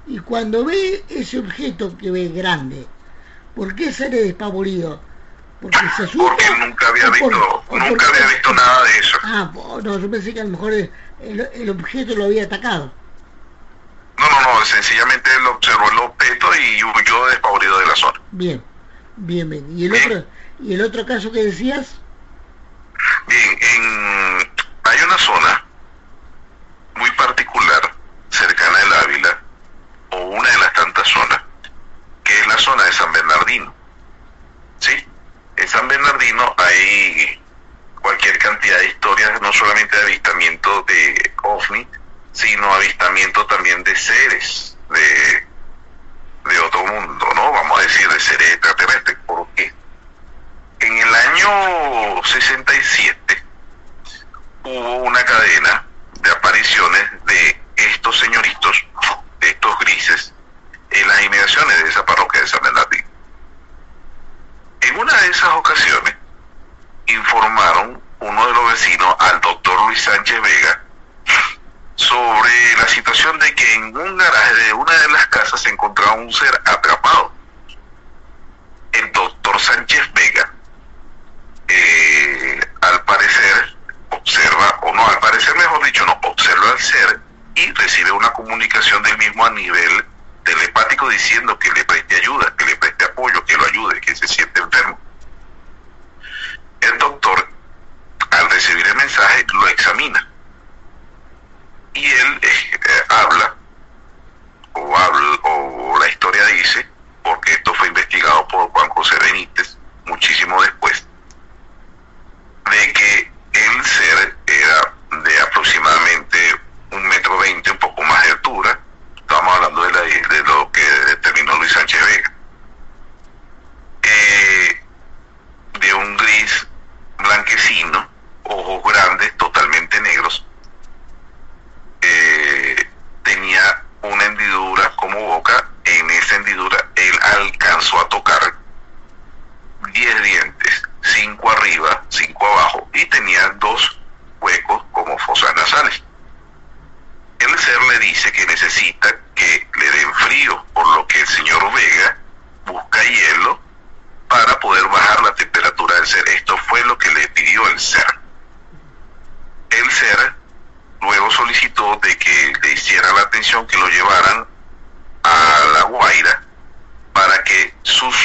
Y cuando ve ese objeto que ve grande, ¿por qué sale despavorido? ¿Porque se asusta?
Porque nunca había visto nada de eso.
No, yo pensé que a lo mejor el objeto lo había atacado.
No, sencillamente él observó el objeto y huyó despavorido de la zona.
Bien. ¿Y el otro caso que decías?
Bien, hay una zona muy particular cercana del Ávila, o una de las tantas zonas, que es la zona de San Bernardino. ¿Sí? En San Bernardino hay cualquier cantidad de historias, no solamente de avistamiento de OVNI, sino avistamiento también de seres de otro mundo, ¿no? Vamos a decir, de seres extraterrestres. ¿Por qué? En el año 67 hubo una cadena de apariciones de estos señoritos, de estos grises, en las inmediaciones de esa parroquia de San Bernardino. En una de esas ocasiones informaron uno de los vecinos al doctor Luis Sánchez Vega sobre la situación de que en un garaje de una de las casas se encontraba un ser atrapado. El doctor Sánchez Vega al parecer observa al ser y recibe una comunicación del mismo a nivel telepático diciendo que le preste ayuda, que le preste apoyo, que lo ayude, que se siente enfermo. El doctor, al recibir el mensaje, lo examina y él habla, o la historia dice, porque esto fue investigado por Juan José Benítez muchísimo después, de que el ser era de aproximadamente 1,20 m, un poco más de altura. Estamos hablando de lo que determinó Luis Sánchez Vega, de un gris blanquecino, ojos grandes, totalmente negros, tenía una hendidura como boca. En esa hendidura él alcanzó a tocar 10 dientes, 5 arriba, 5 abajo, y tenía 2 huecos como fosas nasales. El ser le dice que necesita que le den frío, por lo que el señor Vega busca hielo para poder bajar la temperatura del ser. Esto fue lo que le pidió el ser. El ser luego solicitó de que le hiciera la atención, que lo llevaran a La Guaira para que sus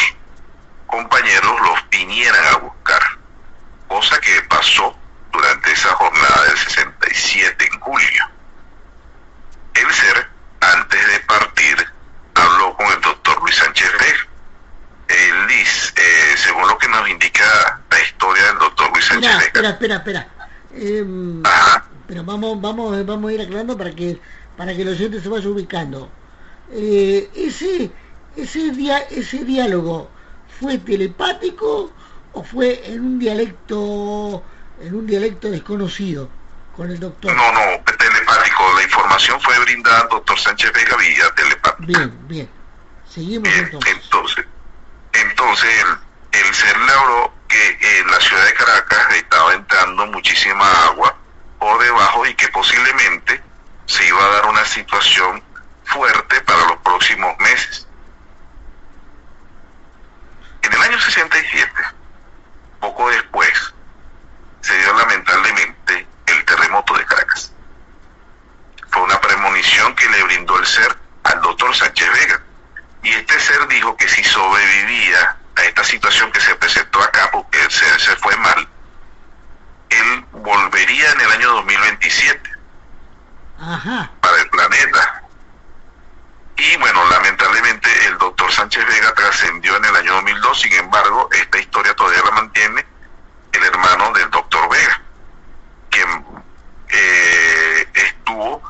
compañeros los vinieran a buscar, cosa que pasó durante esa jornada del 67 en julio. El ser, antes de partir, habló con el doctor Luis Sánchez Vega. Él dice, según lo que nos indica la historia del doctor Luis Sánchez Vega.
Espera. Pero vamos a ir aclarando para que el oyente se vaya ubicando. Ese diálogo ¿fue telepático o fue en un dialecto desconocido con el doctor?
No, telepático. La información fue brindada al doctor Sánchez Vega vía telepática.
Bien. Seguimos entonces.
Entonces el ser le habló que en la ciudad de Caracas estaba entrando muchísima agua por debajo y que posiblemente se iba a dar una situación fuerte para los próximos meses. En el año 67, poco después, se dio lamentablemente el terremoto de Caracas. Fue una premonición que le brindó el ser al doctor Sánchez Vega. Y este ser dijo que si sobrevivía a esta situación que se presentó acá, porque el ser se fue mal, él volvería en el año 2027 para el planeta. Y bueno, lamentablemente el doctor Sánchez Vega trascendió en el año 2002. Sin embargo, esta historia todavía la mantiene el hermano del doctor Vega, quien estuvo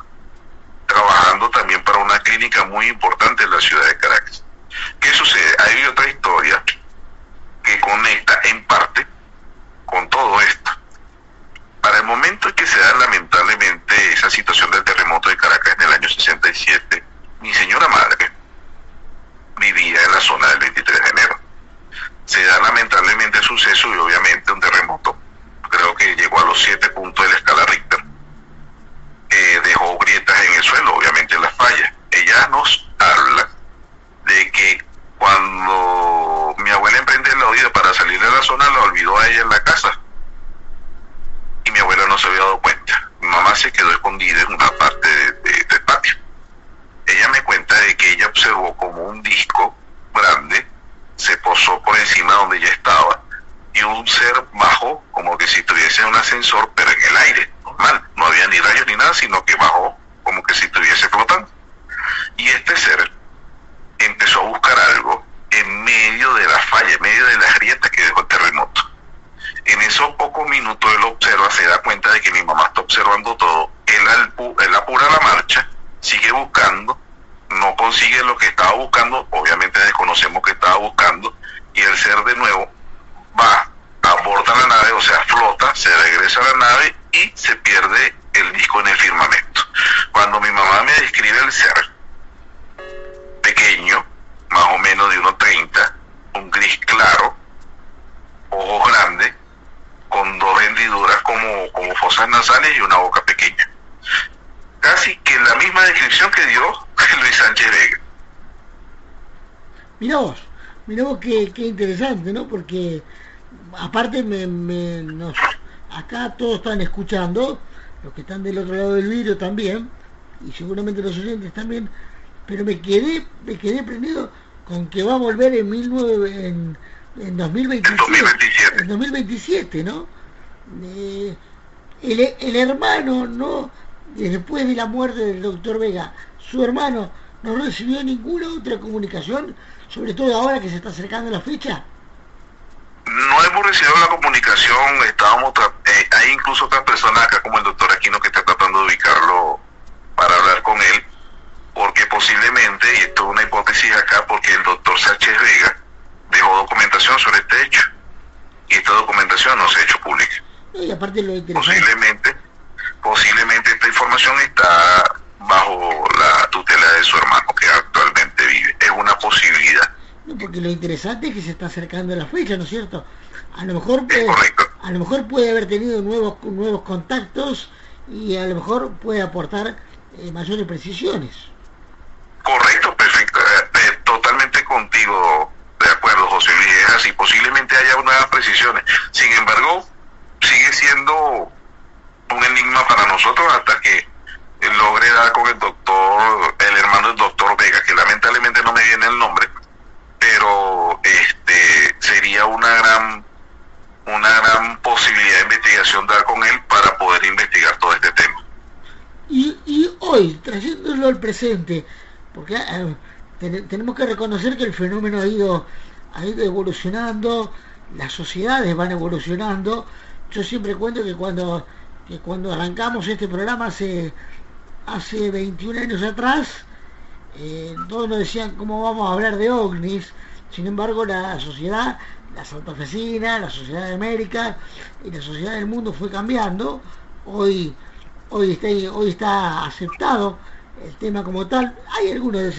trabajando también para una clínica muy importante en la ciudad de Caracas. ¿Qué sucede? Hay otra historia que conecta en parte con todo esto. Para el momento en que se da lamentablemente esa situación del terremoto de Caracas en el año 67, mi señora madre vivía en la zona del 23 de enero. Se da lamentablemente el suceso y obviamente un terremoto se había dado cuenta. Mi mamá se quedó escondida en una parte del patio. Ella me cuenta de que ella observó como un disco grande se posó por encima donde ella estaba y un ser bajó como que si estuviese en un ascensor, pero en el aire, normal. No había ni rayos ni nada, sino que bajó como que si estuviese flotando. Y este ser empezó a buscar algo en medio de la falla, en medio de la grieta que dejó el terremoto. En esos pocos minutos él observa, se da cuenta de que mi mamá está observando todo. Él apura la marcha, sigue buscando, no consigue lo que estaba buscando, obviamente desconocemos que estaba buscando, y el ser de nuevo va, aborda la nave, o sea, flota, se regresa a la nave y se pierde el disco en el firmamento. Cuando mi mamá me describe el ser, pequeño, más o menos de 1.30, un gris claro, ojos grandes, con 2 hendiduras como fosas nasales y una boca pequeña. Casi que la misma descripción que dio Luis Sánchez Vega.
Mirá vos qué interesante, ¿no? Porque aparte acá todos están escuchando, los que están del otro lado del vidrio también, y seguramente los oyentes también, pero me quedé prendido con que va a volver en 2027. En 2027, ¿no? El hermano, ¿no? Después de la muerte del doctor Vega, su hermano no recibió ninguna otra comunicación, sobre todo ahora que se está acercando la fecha.
No hemos recibido la comunicación, hay incluso otras personas acá como el doctor Aquino que está tratando de ubicarlo para hablar con él, porque posiblemente, y esto es una hipótesis acá, porque el doctor Sánchez Vega dejó documentación sobre este hecho, y esta documentación no se ha hecho pública.
Y aparte lo interesante,
posiblemente esta información está bajo la tutela de su hermano que actualmente vive. Es una posibilidad.
No, porque lo interesante es que se está acercando la fecha, ¿no es cierto? A lo mejor puede haber tenido nuevos contactos y a lo mejor puede aportar mayores precisiones.
Correcto, perfecto, totalmente contigo, de acuerdo, José Luis, es así, posiblemente haya nuevas precisiones. Sin embargo, sigue siendo un enigma para nosotros hasta que logre dar con el hermano del doctor Vega, que lamentablemente no me viene el nombre, pero sería una gran posibilidad de investigación dar con él para poder investigar todo este tema.
Y hoy, trayéndolo al presente, porque tenemos que reconocer que el fenómeno ha ido evolucionando, las sociedades van evolucionando. Yo siempre cuento que cuando arrancamos este programa hace 21 años atrás, todos nos decían cómo vamos a hablar de ovnis. Sin embargo, la sociedad, la santafesina, la sociedad de América y la sociedad del mundo fue cambiando. Hoy está aceptado el tema como tal. Hay algunos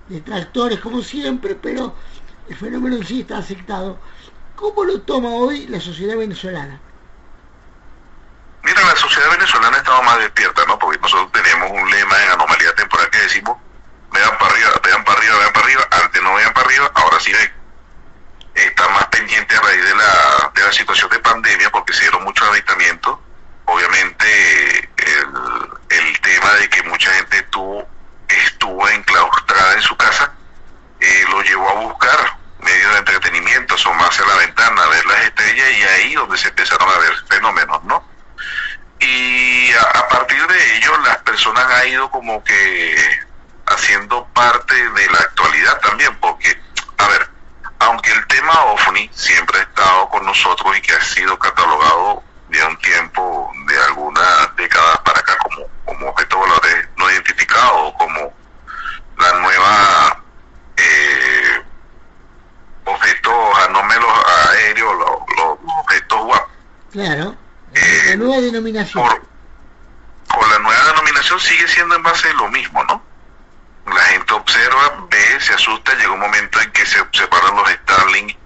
detractores como siempre, pero el fenómeno en sí está aceptado. ¿Cómo lo toma hoy la sociedad venezolana?
Mira, la sociedad venezolana ha estado más despierta, ¿no? Porque nosotros tenemos un lema en Anomalía Temporal que decimos: vean para arriba, vean para arriba, vean para arriba. Antes no vean para arriba, ahora sí ven. Está más pendiente a raíz de la situación de pandemia, porque se dieron muchos avistamientos. Obviamente el tema de que mucha gente estuvo enclaustrada en su casa, lo llevó a buscar medios de entretenimiento, asomarse a la ventana, ver las estrellas, y ahí donde se empezaron a ver fenómenos, ¿no? Y a partir de ello las personas han ido como que haciendo parte de la actualidad también, porque, a ver, aunque el tema OVNI siempre ha estado con nosotros y que ha sido catalogado de un tiempo, de algunas décadas para acá, como objeto de valores no identificado, como la nueva objetos anómalos aéreos, los objetos WAP.
Claro, la nueva denominación.
Con la nueva denominación sigue siendo en base de lo mismo, ¿no? La gente observa, ve, se asusta. Llegó un momento en que se observaron los Starlink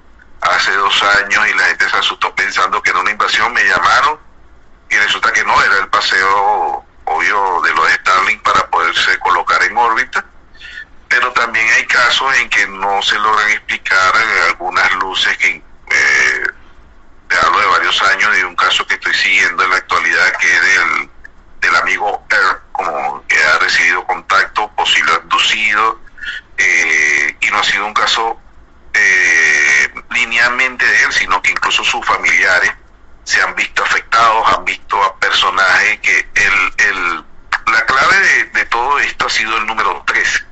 hace 2 años y la gente se asustó pensando que era una invasión. Me llamaron y resulta que no, era el paseo obvio de los Starlink para poderse colocar en órbita. Pero también hay casos en que no se logran explicar algunas luces que te hablo de varios años, de un caso que estoy siguiendo en la actualidad, que es del amigo Earp, como que ha recibido contacto, posible abducido, y no ha sido un caso linealmente de él, sino que incluso sus familiares se han visto afectados, han visto a personajes que la clave de todo esto ha sido el número 3.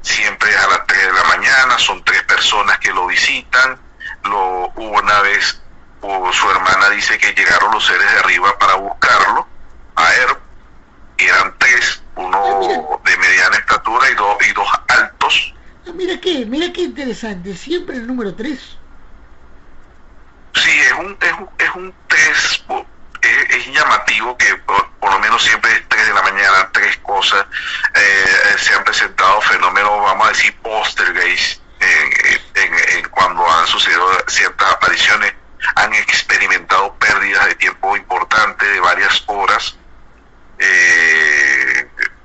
Siempre es a las 3 de la mañana, son 3 personas que lo visitan. Hubo una vez, su hermana dice que llegaron los seres de arriba para buscarlo, a Earp, y eran 3, uno de mediana estatura y dos altos.
Mira qué interesante, siempre el número 3.
Sí, es un 3, es llamativo que por lo menos siempre es 3 de la mañana, 3 cosas. Se han presentado fenómenos, vamos a decir, poltergeist, cuando han sucedido ciertas apariciones, han experimentado pérdidas de tiempo importantes de varias horas,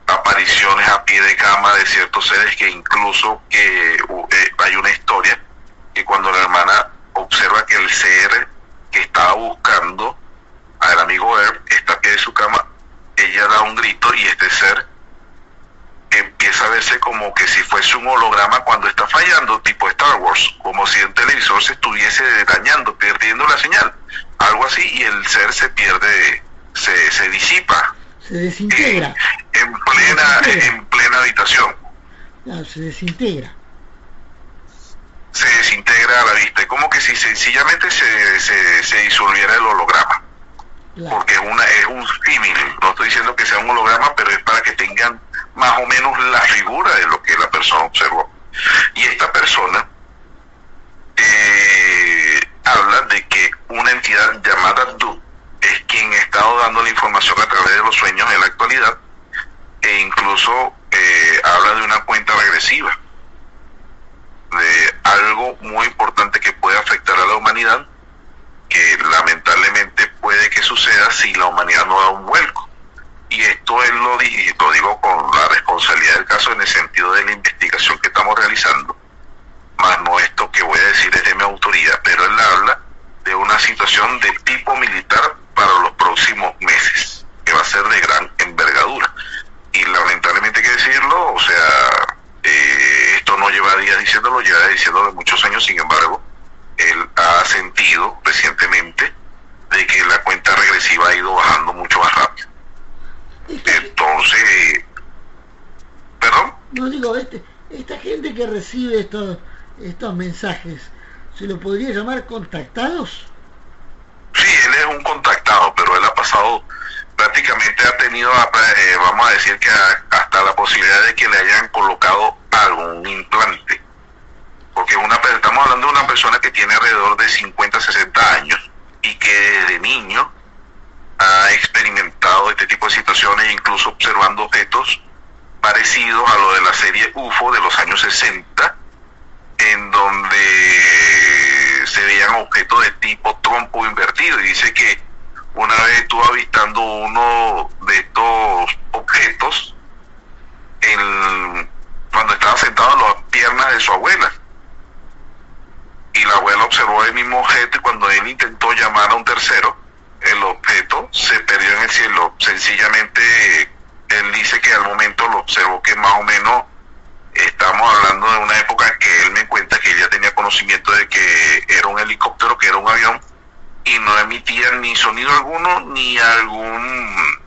apariciones a pie de cama de ciertos seres que incluso hay una historia que cuando la hermana observa que el ser que estaba buscando al amigo Earp está a pie de su cama, ella da un grito y este ser empieza a verse como que si fuese un holograma cuando está fallando, tipo Star Wars, como si el televisor se estuviese dañando, perdiendo la señal, algo así, y el ser se pierde, se disipa,
se desintegra
en plena habitación.
Claro, se desintegra
a la vista, es como que si sencillamente se disolviera el holograma. Claro. Porque es un símil, no estoy diciendo que sea un holograma, pero es para que tengan más o menos la figura de lo que la persona observó. Y esta persona habla de que una entidad llamada Dud es quien ha estado dando la información a través de los sueños en la actualidad, e incluso habla de una cuenta regresiva, de algo muy importante que puede afectar a la humanidad, que lamentablemente puede que suceda si la humanidad no da un vuelco. Y esto él lo digo con la responsabilidad del caso en el sentido de la investigación que estamos realizando, más no esto que voy a decir es de mi autoría, pero él habla de una situación de tipo militar para los próximos meses, que va a ser de gran envergadura. Y lamentablemente hay que decirlo, o sea, esto no lleva días diciéndolo, lleva diciéndolo muchos años, sin embargo, él ha sentido recientemente de que la cuenta regresiva ha ido bajando mucho más rápido. Entonces, ¿perdón?
No digo, esta gente que recibe estos mensajes, ¿se lo podría llamar contactados?
Sí, él es un contactado, pero él ha pasado, prácticamente ha tenido, vamos a decir que hasta la posibilidad de que le hayan colocado algún implante. Porque estamos hablando de una persona que tiene alrededor de 50, 60 años y que desde niño ha experimentado este tipo de situaciones, incluso observando objetos parecidos a lo de la serie UFO de los años 60, en donde se veían objetos de tipo trompo invertido, y dice que una vez estuvo avistando uno de estos objetos cuando estaba sentado en las piernas de su abuela, y la abuela observó el mismo objeto, y cuando él intentó llamar a un tercero, el objeto se perdió en el cielo. Sencillamente él dice que al momento lo observó, que más o menos estamos hablando de una época que él me cuenta que ella tenía conocimiento de que era un helicóptero, que era un avión, y no emitía ni sonido alguno, ni algún,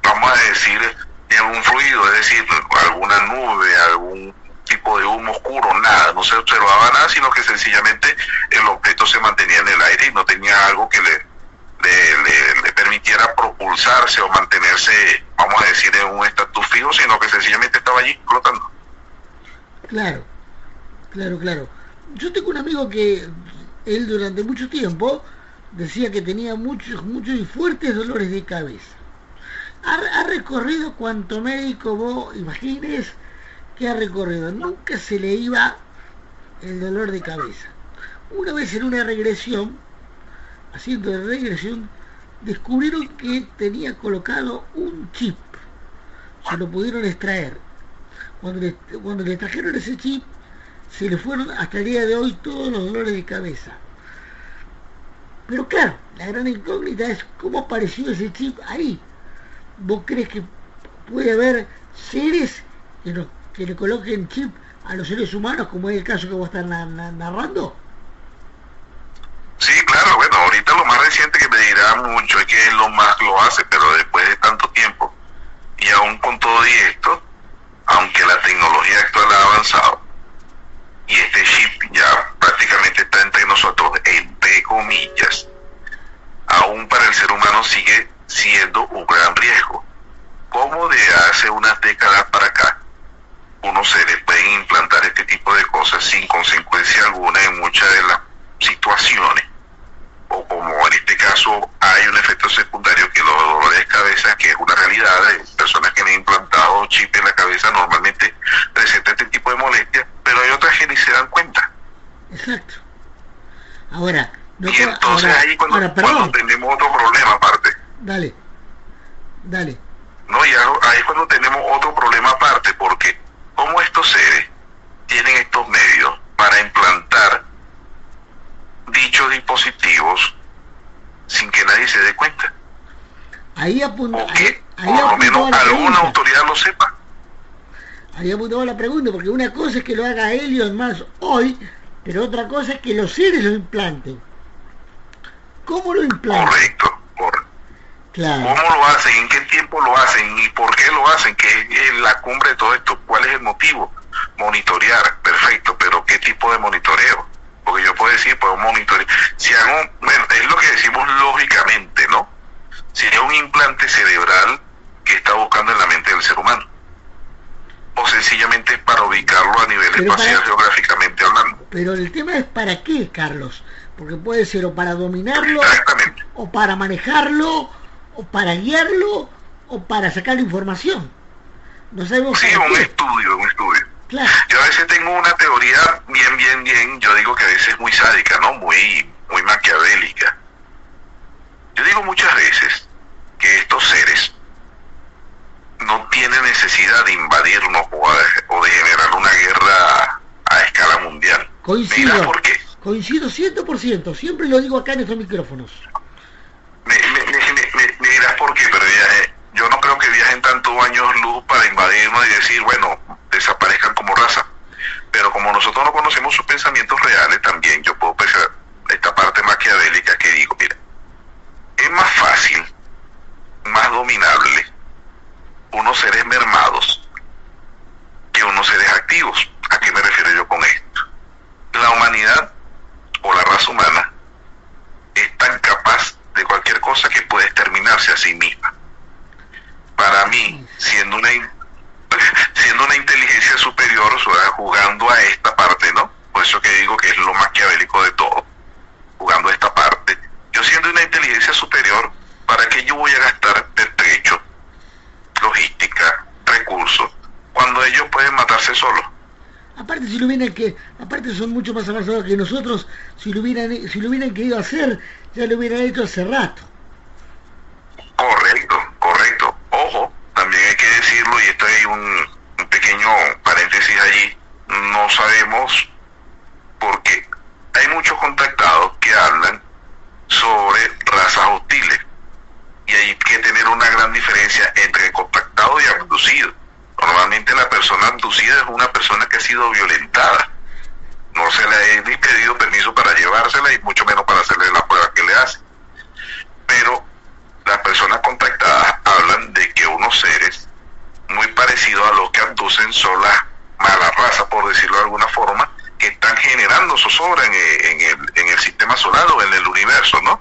vamos a decir, ni algún fluido, es decir, alguna nube, algún tipo de humo oscuro, nada, no se observaba nada, sino que sencillamente el objeto se mantenía en el aire y no tenía algo que le permitiera propulsarse o mantenerse, vamos a decir, en un estatus fijo, sino que sencillamente estaba allí flotando.
Claro. Yo tengo un amigo que él durante mucho tiempo decía que tenía muchos y fuertes dolores de cabeza. Ha recorrido cuanto médico vos imagines que ha recorrido. Nunca se le iba el dolor de cabeza. Una vez en una regresión, descubrieron que tenía colocado un chip. Se lo pudieron extraer. Cuando le trajeron ese chip, se le fueron hasta el día de hoy todos los dolores de cabeza. Pero claro, la gran incógnita es cómo ha aparecido ese chip ahí. ¿Vos crees que puede haber seres que le coloquen chip a los seres humanos, como es el caso que vos estás narrando?
Sí, claro, bueno, ahorita lo más reciente que me dirá mucho es que Elon Musk lo hace, pero después de tanto tiempo, y aún con todo y esto, aunque la tecnología actual ha avanzado, y este chip ya prácticamente está entre nosotros, entre comillas, aún para el ser humano sigue siendo un gran riesgo. Como de hace unas décadas para acá, uno se le pueden implantar este tipo de cosas sin consecuencia alguna en muchas de las situaciones, o como en este caso hay un efecto secundario que los dolores de cabeza, que es una realidad de personas que han implantado chip en la cabeza, normalmente presenta este tipo de molestias, pero hay otras que ni se dan cuenta.
Exacto. Ahora,
no, y entonces ahí cuando tenemos otro problema aparte.
Dale.
No, y ahí es cuando tenemos otro problema aparte, porque como estos seres tienen estos medios para implantar dichos dispositivos sin que nadie se dé cuenta,
ahí apunta,
o que por lo menos alguna autoridad lo sepa.
Ahí apuntaba la pregunta, porque una cosa es que lo haga Elon Musk hoy, pero otra cosa es que los seres lo implanten. ¿Cómo lo implantan?
Correcto.
Claro.
¿Cómo lo hacen? ¿En qué tiempo lo hacen? ¿Y por qué lo hacen? ¿Qué es la cumbre de todo esto? ¿Cuál es el motivo? Monitorear, perfecto, pero ¿qué tipo de monitoreo? Porque yo puedo decir, puedo monitorear. Si hago, bueno, es lo que decimos lógicamente, ¿no? Si es un implante cerebral que está buscando en la mente del ser humano, o sencillamente para ubicarlo a nivel espacial, geográficamente hablando.
Pero el tema es ¿para qué, Carlos? Porque puede ser o para dominarlo, o para manejarlo, o para guiarlo, o para sacar información. No sabemos.
Sí, un estudio.
Claro.
Yo a veces tengo una teoría bien, yo digo que a veces es muy sádica, ¿no? Muy maquiavélica. Yo digo muchas veces que estos seres no tienen necesidad de invadirnos o de generar una guerra a escala mundial.
Coincido.
¿Mirá por qué?
Coincido 100%, siempre lo digo acá en estos micrófonos.
Me dirás por qué, pero yo no creo que viajen tantos años luz para invadirnos y decir, bueno, desaparezcan como raza. Pero como nosotros no conocemos sus pensamientos reales, también yo puedo pensar esta parte maquiavélica que digo, mira, es más fácil, más dominable unos seres mermados que unos seres activos. ¿A qué me refiero yo con esto? La humanidad o la raza humana es tan capaz de cualquier cosa que puede exterminarse a sí misma. Para mí, siendo una inteligencia superior, o sea, jugando a esta parte, ¿no? Por eso que digo que es lo maquiavélico de todo, jugando a esta parte. Yo siendo una inteligencia superior, ¿para qué yo voy a gastar pertrecho, logística, recursos, cuando ellos pueden matarse solos?
Aparte son mucho más avanzados que nosotros. Si lo hubieran querido hacer, ya lo hubieran hecho hace rato.
Correcto. Ojo, también hay que decirlo, y esto hay un pequeño paréntesis allí, no sabemos, porque hay muchos contactados que hablan sobre razas hostiles, y hay que tener una gran diferencia entre contactado y abducido. Normalmente la persona abducida es una persona que ha sido violentada, no se le ha pedido permiso para llevársela y mucho menos para hacerle la prueba que le hace. Pero las personas contactadas hablan de que unos seres muy parecidos a los que abducen son las malas razas, por decirlo de alguna forma, que están generando zozobra en el sistema solar o en el universo, ¿no?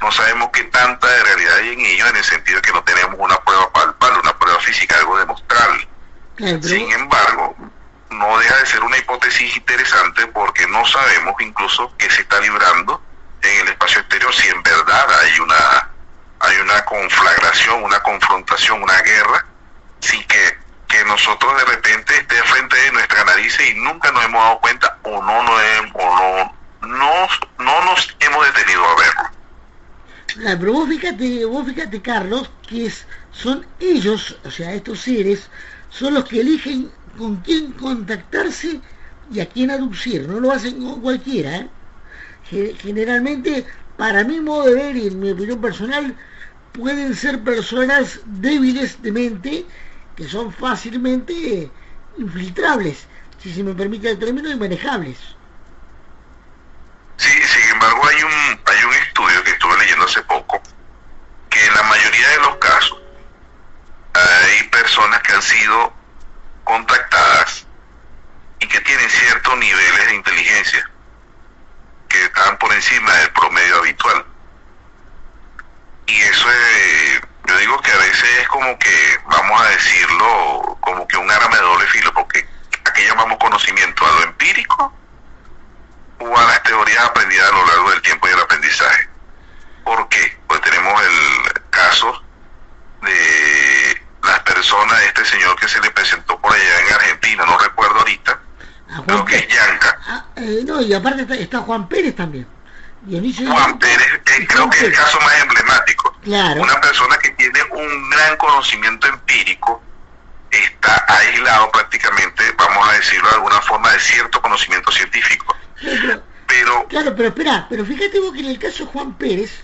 No sabemos qué tanta de realidad hay en ellos, en el sentido de que no tenemos una prueba palpable, una prueba física, algo demostrable. Sin embargo, no deja de ser una hipótesis interesante, porque no sabemos incluso qué se está librando en el espacio exterior, si en verdad hay una conflagración, una confrontación, una guerra, sin que nosotros de repente esté frente de nuestra nariz y nunca nos hemos dado cuenta, o no nos hemos detenido a verlo.
Pero vos fíjate, Carlos, que son ellos, o sea, estos seres, son los que eligen con quién contactarse y a quién aducir. No lo hacen con cualquiera, ¿eh? Generalmente para mi modo de ver y en mi opinión personal, pueden ser personas débiles de mente que son fácilmente infiltrables, si se me permite el término, y manejables.
Sí, sin embargo hay un estudio que estuve leyendo hace poco, que en la mayoría de los casos hay personas que han sido contactadas y que tienen ciertos niveles de inteligencia que están por encima del promedio habitual. Y eso es, yo digo que a veces es como que, vamos a decirlo, como que un arma de doble filo, porque aquí llamamos conocimiento a lo empírico o a las teorías aprendidas a lo largo del tiempo y el aprendizaje. ¿Por qué? Pues tenemos el caso de las personas, este señor que se le presentó por allá en Argentina, no recuerdo ahorita, creo que es Yanka.
No, y aparte está Juan Pérez también.
Juan Pérez, creo que es el caso más emblemático.
Claro.
Una persona que tiene un gran conocimiento empírico está aislado prácticamente, vamos a decirlo de alguna forma, de cierto conocimiento científico. Pero
espera, pero fíjate vos que en el caso de Juan Pérez,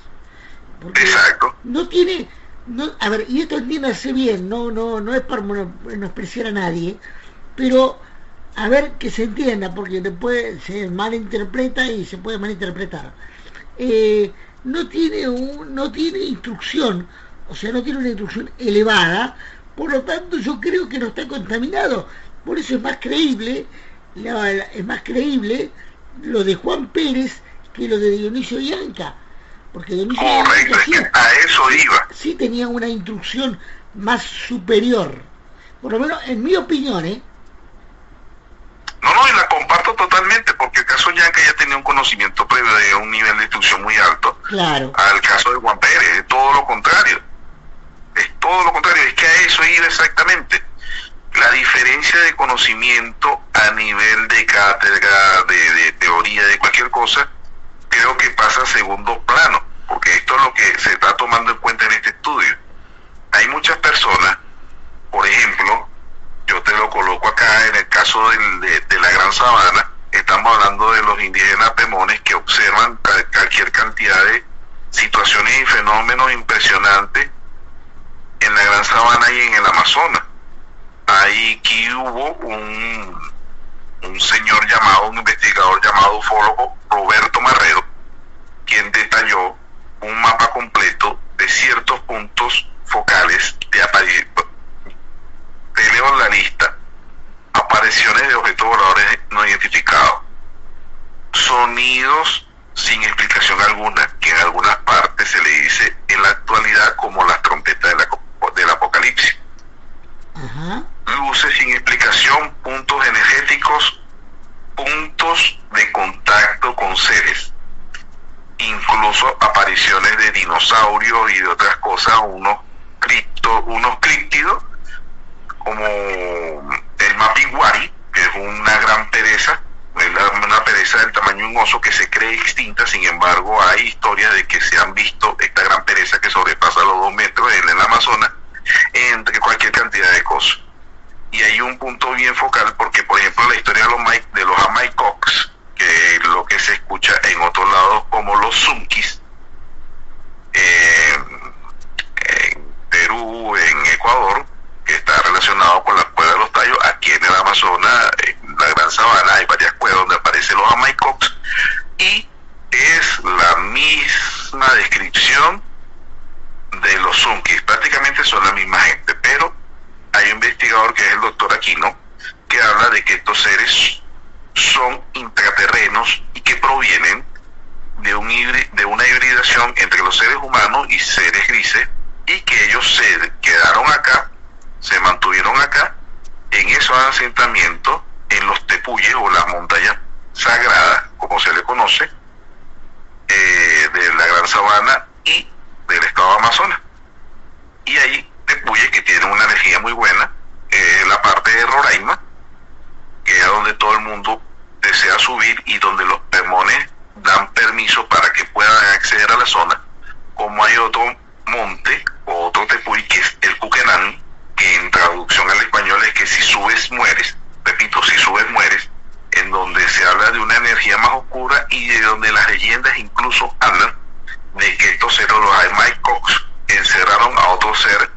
exacto,
no tiene, a ver, y esto entiéndase bien, no es para menospreciar a nadie, pero a ver que se entienda, porque después se malinterpreta y se puede malinterpretar. No tiene instrucción, o sea, no tiene una instrucción elevada, por lo tanto yo creo que no está contaminado. Por eso es más creíble lo de Juan Pérez que lo de Dionisio Yanka, porque Dionisio
correcto,
Yanka
es que a eso iba.
Sí tenía una instrucción más superior, por lo menos en mi opinión,
No, y la comparto totalmente, porque el caso Yanka ya tenía un conocimiento previo de un nivel de instrucción muy alto.
Claro.
Al caso de Juan Pérez, es todo lo contrario. Es que a eso iba exactamente. La diferencia de conocimiento a nivel de cátedra, de teoría, de cualquier cosa, creo que pasa a segundo plano, porque esto es lo que se está tomando en cuenta en este estudio. Hay muchas personas, por ejemplo, yo te lo coloco acá en el caso de la Gran Sabana, estamos hablando de los indígenas pemones que observan cualquier cantidad de situaciones y fenómenos impresionantes en la Gran Sabana y en el Amazonas. Aquí hubo un señor llamado, un investigador llamado ufólogo, Roberto Marrero, quien detalló un mapa completo de ciertos puntos focales de aparición. Te leo la lista: apariciones de objetos voladores no identificados, sonidos sin explicación alguna, que en algunas partes se le dice en la actualidad como las trompetas del apocalipsis.
Ajá.
Luces sin explicación, puntos energéticos, puntos de contacto con seres, incluso apariciones de dinosaurios y de otras cosas, unos críptidos como el mapiguari, que es una gran pereza, una pereza del tamaño de un oso que se cree extinta. Sin embargo, hay historias de que se han visto esta gran pereza que sobrepasa los 2 metros en el Amazonas, entre cualquier cantidad de cosas. Y hay un punto bien focal, porque por ejemplo la historia de los Jamaicocs, que es lo que se escucha en otros lados como los Zunquis, en Perú, en Ecuador, que está relacionado con la cueva de los tallos. Aquí en el Amazonas, en la Gran Sabana, hay varias cuevas donde aparecen los Jamaicocs, y es la misma descripción de los Zunquis, prácticamente son la misma gente, pero hay un investigador que es el doctor Aquino, que habla de que estos seres son intraterrenos y que provienen de una hibridación entre los seres humanos y seres grises, y que ellos se quedaron acá, se mantuvieron acá en esos asentamientos, en los tepuyes o las montañas sagradas, como se le conoce, de la Gran Sabana y del estado de Amazonas. Y hay tepuyes que tienen una energía muy buena, la parte de Roraima, que es donde todo el mundo desea subir y donde los pemones dan permiso para que puedan acceder a la zona. Como hay otro monte o otro tepuy que es el Cuquenán, que en traducción al español es que si subes mueres, repito, si subes mueres, en donde se habla de una energía más oscura y de donde las leyendas incluso hablan otro ser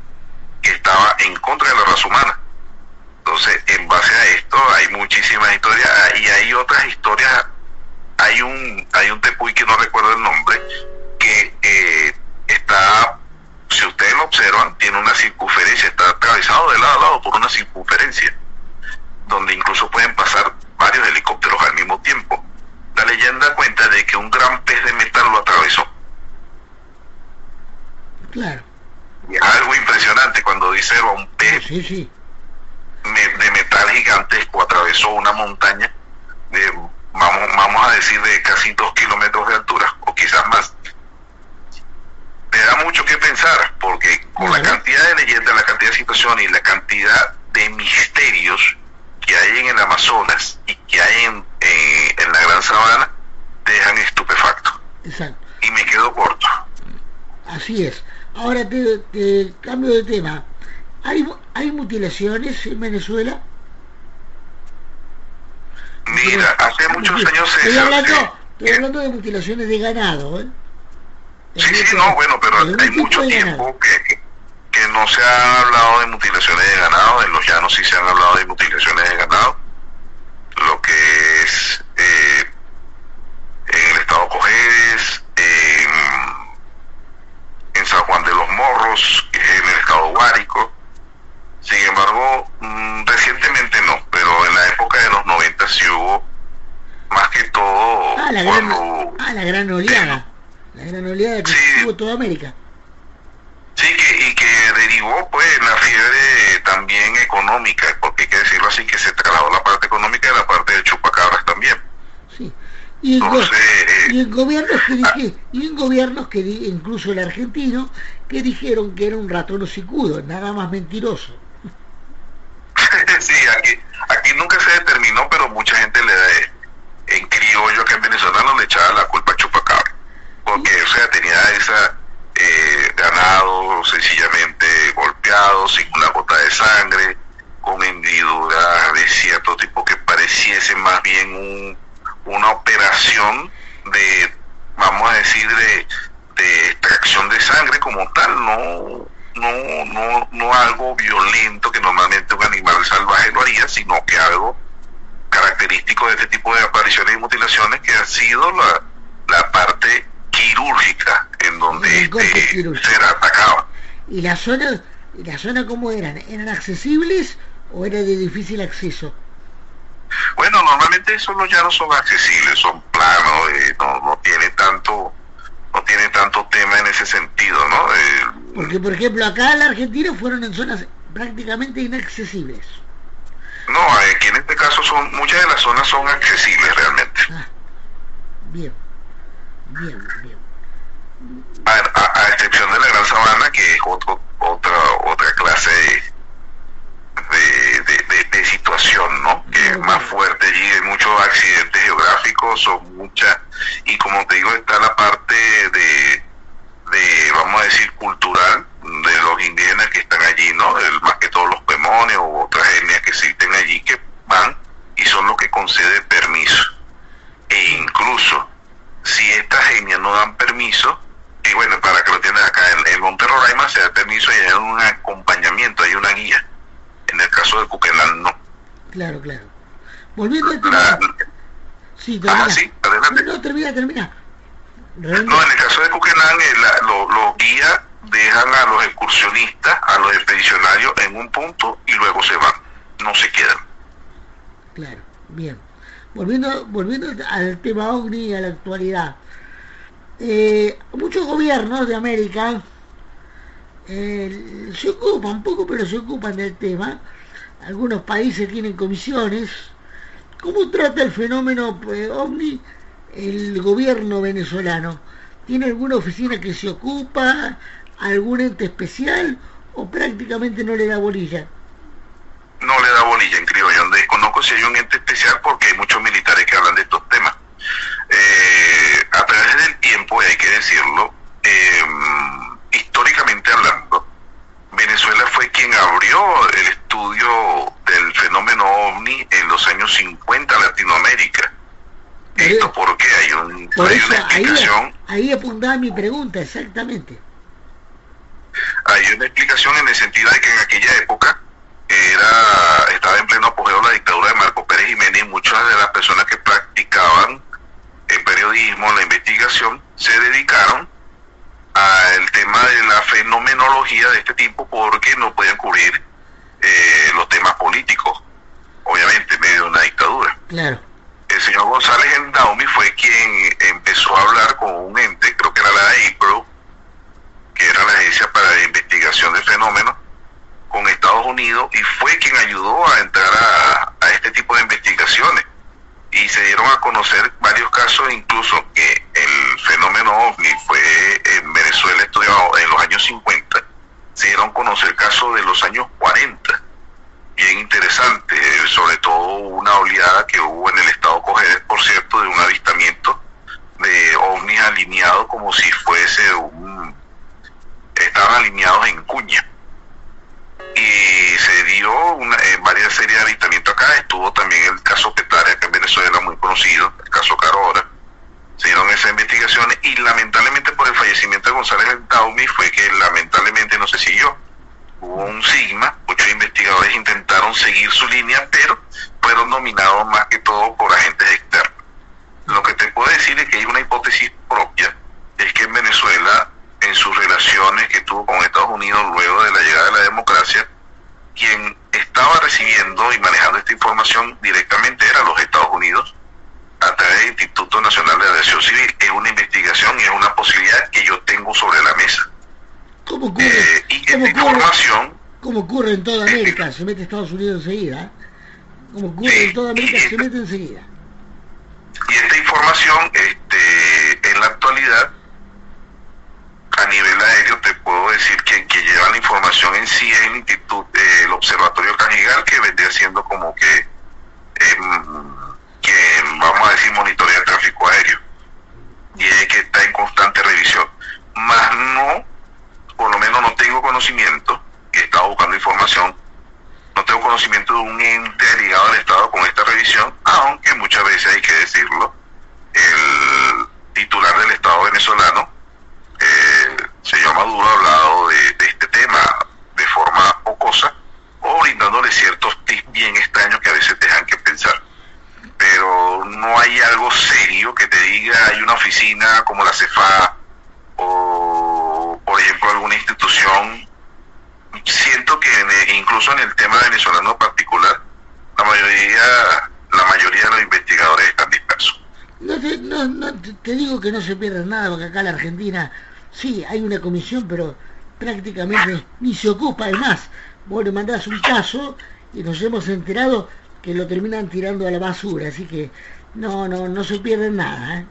que estaba en contra de la raza humana. Entonces, en base a esto hay muchísimas historias y hay otras historias. Hay un tepuy que no recuerdo el nombre, que está, si ustedes lo observan, tiene una circunferencia, está atravesado de lado a lado por una circunferencia, donde incluso pueden pasar varios helicópteros al mismo tiempo. La leyenda cuenta de que un gran pez de metal lo atravesó.
Claro.
Y es algo impresionante cuando dice un pez
Sí.
de metal gigantesco atravesó una montaña de, vamos a decir, de casi 2 kilómetros de altura, o quizás más. Te da mucho que pensar, porque con la cantidad de leyendas, la cantidad de situaciones y la cantidad de misterios que hay en el Amazonas y que hay en la Gran Sabana, te dejan estupefacto.
Exacto.
Y me quedo corto.
Así es. Ahora te cambio de tema. ¿Hay mutilaciones en Venezuela?
Mira, hace muchos años
estoy hablando de mutilaciones de ganado, ¿eh?
Sí, no, bueno, pero hay mucho tiempo que no se ha hablado de mutilaciones de ganado. En los llanos sí se han hablado de mutilaciones de ganado. Lo que es en el estado Cojedes, en San Juan de los Morros, que es en el estado Guárico. Sin embargo, recientemente no, pero en la época de los 90 sí hubo, más que todo,
la gran oleada. La gran oleada que tuvo toda América.
Sí, y que derivó pues en la fiebre también económica, porque hay que decirlo así, que se trasladó la parte económica y la parte de chupacabras también.
Sí. Y en gobiernos que incluso el argentino, que dijeron que era un ratón hocicudo, nada más mentiroso.
Sí, aquí nunca se determinó, pero mucha gente en criollo que en venezolano le echaba la culpa a chupacabra, porque o sea, tenía esa ganado sencillamente golpeado, sin una gota de sangre, con hendiduras de cierto tipo que pareciesen más bien una operación de, vamos a decir, de extracción de sangre como tal, no algo violento que normalmente un animal salvaje lo haría, sino que algo característico de este tipo de apariciones y mutilaciones, que ha sido la parte quirúrgica en donde será atacado.
¿Y la zona cómo eran? ¿Eran accesibles o era de difícil acceso?
Bueno, normalmente esos ya no son accesibles, son planos, no tiene tanto tema en ese sentido, ¿no?
Porque, por ejemplo, acá en la Argentina fueron en zonas prácticamente inaccesibles.
No, aquí en este caso muchas de las zonas son accesibles realmente.
Bien.
A excepción de la Gran Sabana, que es otra clase de situación, ¿no? Que es más fuerte. Allí hay muchos accidentes geográficos, son muchas, y como te digo, está la parte de vamos a decir, cultural de los indígenas que están allí, ¿no? Más que todos los pemones u otras etnias que existen allí, que van y son los que conceden permiso. E incluso si estas etnias no dan permiso, y bueno, para que lo entiendan acá, en Monte Roraima se da permiso y hay un acompañamiento, hay una guía. En el caso de Cuquelán no.
Claro. Volviendo al tema. Sí,
adelante.
No, termina.
No, en el caso de Cuquelán, los guías dejan a los excursionistas, a los expedicionarios en un punto y luego se van, no se quedan.
Claro, bien. Volviendo al tema OVNI y a la actualidad. Muchos gobiernos de América se ocupan poco, pero se ocupan del tema. Algunos países tienen comisiones. ¿Cómo trata el fenómeno OVNI el gobierno venezolano? ¿Tiene alguna oficina que se ocupa, algún ente especial, o prácticamente no le da bolilla?
No le da bolilla, en criollo. Desconozco si hay un ente especial, porque hay muchos militares que hablan de estos temas. A través del tiempo, y hay que decirlo, históricamente hablando, Venezuela fue quien abrió el estudio del fenómeno OVNI en los años 50 en Latinoamérica. Esto porque hay una explicación.
Ahí apuntaba mi pregunta, exactamente.
Hay dio una explicación en el sentido de que en aquella época estaba en pleno apogeo la dictadura de Marco Pérez Jiménez, y muchas de las personas que practicaban el periodismo, la investigación, se dedicaron al tema de la fenomenología de este tipo porque no podían cubrir los temas políticos, obviamente, en medio de una dictadura.
Claro.
El señor González Endaumi fue quien empezó a hablar con un ente, creo que era la AIPRO, que era la Agencia para la Investigación de Fenómenos, con Estados Unidos, y fue quien ayudó a entrar a este tipo de investigaciones. Y se dieron a conocer varios casos, incluso que el fenómeno OVNI fue en Venezuela estudiado en los años 50, se dieron a conocer casos de los años 40, bien interesante, sobre todo una oleada que hubo en el estado Cojedes, por cierto, de un avistamiento de OVNIs alineados como si fuese estaban alineados en cuña. Y se dio varias series de avistamientos acá. Estuvo también el caso Petare, que en Venezuela muy conocido, el caso Carora. Se dieron esas investigaciones y lamentablemente por el fallecimiento de González Endaumi fue que lamentablemente no se siguió. Hubo un sigma, muchos investigadores intentaron seguir su línea, pero fueron dominados más que todo por agentes externos. Lo que te puedo decir es que hay una hipótesis propia, es que en Venezuela, en sus relaciones que tuvo con Estados Unidos luego de la llegada de la democracia, quien estaba recibiendo y manejando esta información directamente era los Estados Unidos a través del Instituto Nacional de Aviación Civil. Es una investigación y es una posibilidad que yo tengo sobre la mesa.
¿Cómo ocurre?
Y esta información,
como ocurre en toda América, se mete Estados Unidos enseguida. Como ocurre en toda América, se mete enseguida.
Y esta información, en la actualidad, a nivel aéreo, te puedo decir que lleva la información en sí es el Instituto, el Observatorio Cajigal, que vendría siendo como que vamos a decir monitorea el tráfico aéreo, y es que está en constante revisión. Más no, por lo menos no tengo conocimiento, que estaba buscando información, no tengo conocimiento de un ente ligado al Estado con esta revisión, aunque muchas veces hay que decirlo, el titular del Estado venezolano, señor Maduro, ha hablado de este tema de forma jocosa o brindándole ciertos tips bien extraños que a veces te dejan que pensar, pero no hay algo serio que te diga hay una oficina como la CEFA o por ejemplo alguna institución. Siento que incluso en el tema venezolano en particular la mayoría de los investigadores están dispersos.
No te digo que no se pierda nada, porque acá en la Argentina sí hay una comisión, pero prácticamente ni se ocupa. Es más, vos le mandás un caso y nos hemos enterado que lo terminan tirando a la basura, así que no se pierde nada, ¿eh?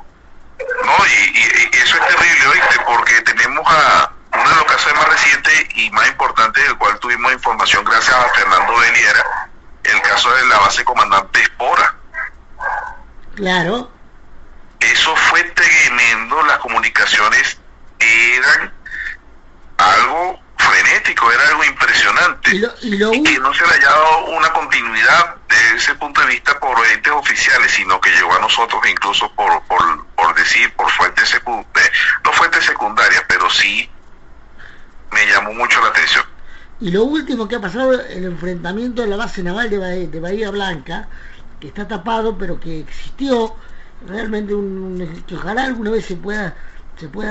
No, y eso es terrible, ¿oíste? Porque tenemos a uno de los casos más recientes y más importantes del cual tuvimos información gracias a Fernando Beliera, el caso de la base comandante Espora.
Claro.
Eso fue tremendo, las comunicaciones eran algo frenético, era algo impresionante, y que no se le haya dado una continuidad desde ese punto de vista por entes oficiales, sino que llegó a nosotros incluso por fuentes no fuentes secundarias, pero sí me llamó mucho la atención.
Y lo último que ha pasado, el enfrentamiento de la base naval de Bahía Blanca, que está tapado, pero que existió realmente, que ojalá alguna vez se pueda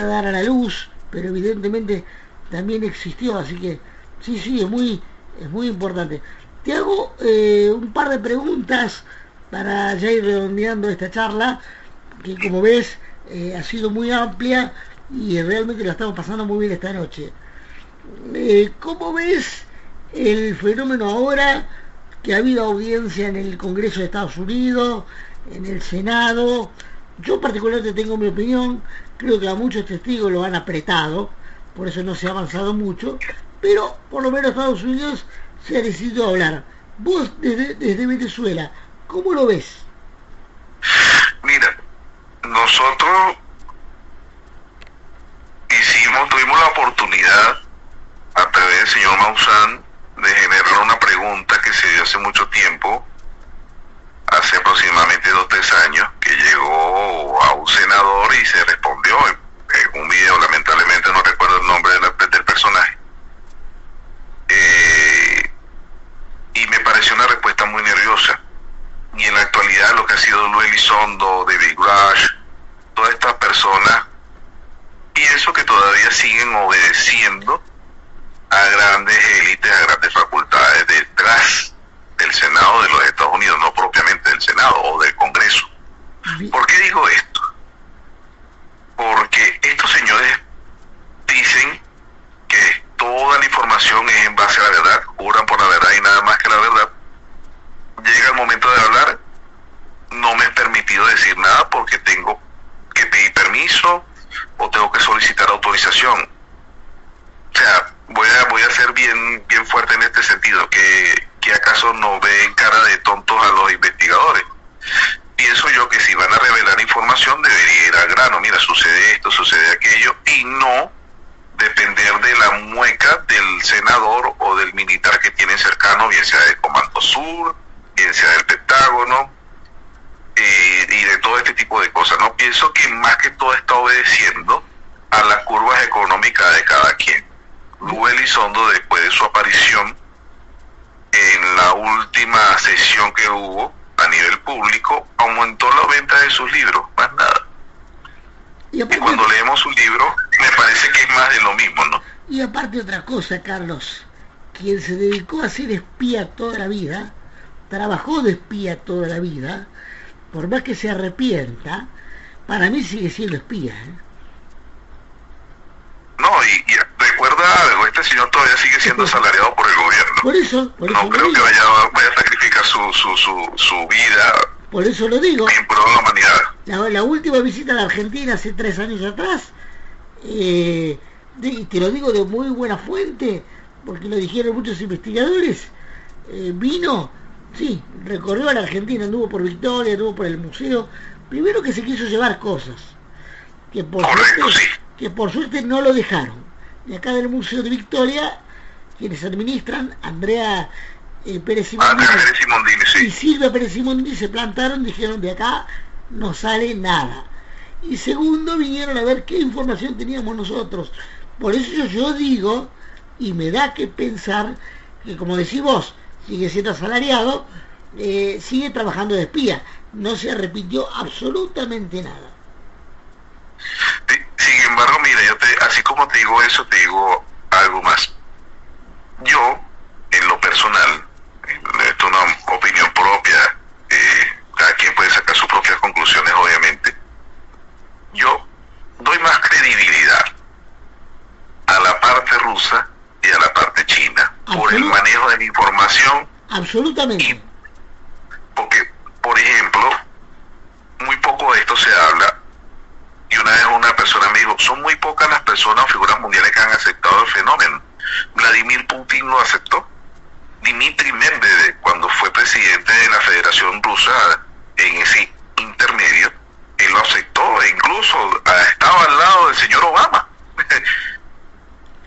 dar a la luz, pero evidentemente también existió, así que sí, es muy importante. Te hago un par de preguntas para ya ir redondeando esta charla, que como ves ha sido muy amplia y realmente la estamos pasando muy bien esta noche. ¿Cómo ves el fenómeno ahora que ha habido audiencia en el Congreso de Estados Unidos, en el Senado? Yo particularmente tengo mi opinión, creo que a muchos testigos lo han apretado, por eso no se ha avanzado mucho, pero por lo menos Estados Unidos se ha decidido a hablar. Vos desde Venezuela, ¿cómo lo ves?
Mira, nosotros tuvimos la oportunidad a través del señor Maussan de generar una pregunta que se dio hace mucho tiempo, hace aproximadamente 2 o 3 años, que llegó a un senador y se respondió en un video, lamentablemente no recuerdo el nombre del personaje, ha sido Luis Elizondo, David Grush, todas estas personas, pienso que todavía siguen obedeciendo a grandes élites, a grandes facultades detrás del Senado de los Estados Unidos, no propiamente del Senado o del Congreso. ¿Por qué digo esto? Porque estos señores dicen que toda la información es en base a la verdad, juran por la verdad y nada más que la verdad. Llega el momento de hablar, no me es permitido decir nada porque tengo que pedir permiso o tengo que solicitar autorización. O sea, voy a ser bien fuerte en este sentido, que acaso no ven cara de tontos a los investigadores. Pienso yo que si van a revelar información debería ir al grano, mira, sucede esto, sucede aquello, y no depender de la mueca del senador o del militar que tienen cercano, bien sea del Comando Sur, bien sea del Pentágono, y de todo este tipo de cosas. No, pienso que más que todo está obedeciendo a las curvas económicas de cada quien. Luis Elizondo, después de su aparición en la última sesión que hubo a nivel público, aumentó la venta de sus libros, más nada. Y cuando leemos su libro, me parece que es más de lo mismo, ¿no?
Y aparte otra cosa, Carlos, quien se dedicó a ser espía toda la vida, trabajó de espía toda la vida, por más que se arrepienta, para mí sigue siendo espía, ¿eh?
No, y recuerda algo, este señor todavía sigue siendo asalariado por el gobierno.
Por eso
no creo que vaya a sacrificar su vida.
Por eso lo digo.
En pro de la humanidad.
La última visita a la Argentina hace 3 años atrás, y te lo digo de muy buena fuente, porque lo dijeron muchos investigadores, vino, sí, recorrió a la Argentina, anduvo por Victoria, anduvo por el museo, primero que se quiso llevar cosas, que por suerte no lo dejaron. Y acá del Museo de Victoria, quienes administran, Andrea Pérez Simondini y Silvia Pérez Simondini se plantaron, dijeron de acá no sale nada. Y segundo, vinieron a ver qué información teníamos nosotros. Por eso yo digo, y me da que pensar, que como decís vos, sigue siendo asalariado, sigue trabajando de espía, no se arrepintió absolutamente nada.
Sin embargo, mira, así como te digo eso, te digo algo más. Yo, en lo personal, esto es una opinión propia, cada quien puede sacar sus propias conclusiones, obviamente. Yo doy más credibilidad a la parte rusa y a la parte china por el manejo de la información.
Absolutamente.
Porque, por ejemplo, muy poco de esto se habla. Y una vez una persona me dijo, son muy pocas las personas o figuras mundiales que han aceptado el fenómeno. Vladimir Putin lo aceptó. Dmitry Medvedev, cuando fue presidente de la Federación Rusa, en ese intermedio, él lo aceptó e incluso estaba al lado del señor Obama.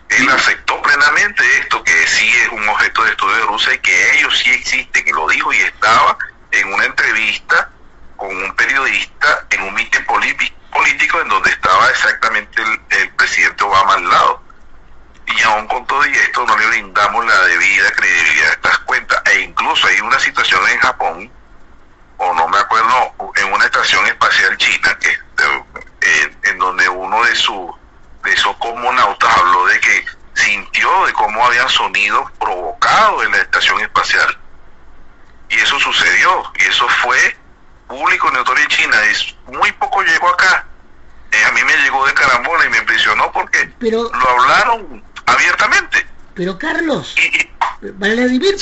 Él aceptó plenamente esto, que sí es un objeto de estudio de Rusia y que ellos sí existen, y lo dijo, y estaba en una entrevista con un periodista en un mitin político en donde estaba exactamente el presidente Obama al lado. Y aún con todo y esto no le brindamos la debida credibilidad a estas cuentas. E incluso hay una situación en Japón, o no me acuerdo, en una estación espacial china, en donde uno de esos cosmonautas habló de que sintió de cómo habían sonidos provocados en la estación espacial. Y eso sucedió, y eso fue público, notorio en China. Es muy poco llegó acá. A mí me llegó de carambola y me impresionó porque lo hablaron abiertamente.
Pero Carlos, Vladimir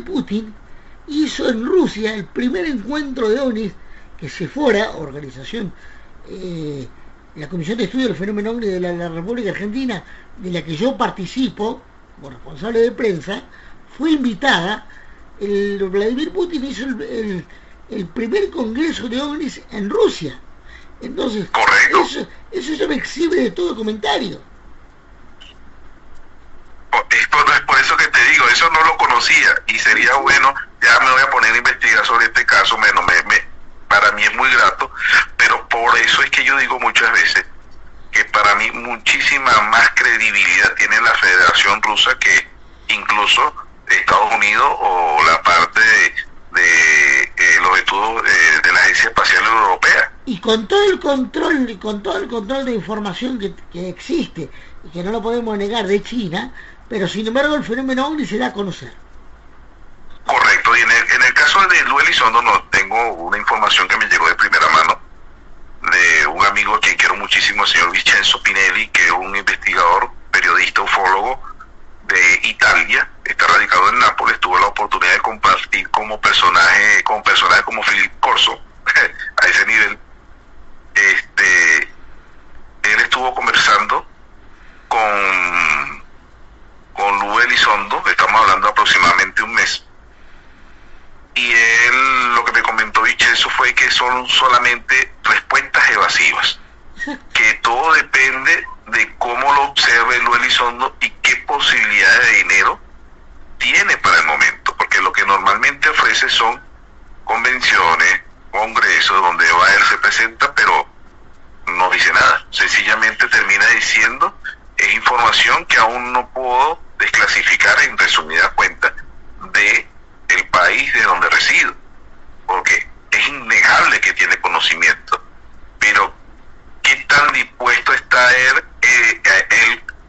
Putin hizo en Rusia el primer encuentro de OVNIs que SEFORA, organización, la Comisión de Estudio del Fenómeno OVNI de la República Argentina, de la que yo participo como responsable de prensa, fue invitada. Vladimir Putin hizo el primer congreso de OVNIs en Rusia. Entonces, eso ya me exhibe de todo comentario.
Es por eso que te digo, eso no lo conocía, y sería bueno, ya me voy a poner a investigar sobre este caso, para mí es muy grato, pero por eso es que yo digo muchas veces que para mí muchísima más credibilidad tiene la Federación Rusa que incluso Estados Unidos o la parte de los estudios de la Agencia Espacial Europea.
Y con todo el control de información que existe y que no lo podemos negar de China, pero sin embargo el fenómeno OVNI se da a conocer.
Correcto, y en el caso de Luis Elizondo no tengo una información que me llegó de primera mano de un amigo que quiero muchísimo, el señor Vincenzo Pinelli, que es un investigador, periodista, ufólogo de Italia, está radicado en Nápoles. Tuve la oportunidad de compartir con personajes como Philip Corso a ese nivel. Él estuvo conversando con Luis Elizondo, estamos hablando aproximadamente un mes, y él, lo que me comentó Vincenzo fue que son solamente respuestas evasivas, que todo depende de cómo lo observe Luis Elizondo y qué posibilidades de dinero tiene para el momento, porque lo que normalmente ofrece son convenciones, congresos donde él se presenta, pero no dice nada, sencillamente termina diciendo es información que aún no puedo desclasificar en resumida cuenta de el país de donde resido, porque es innegable que tiene conocimiento, pero ¿qué tan dispuesto está él,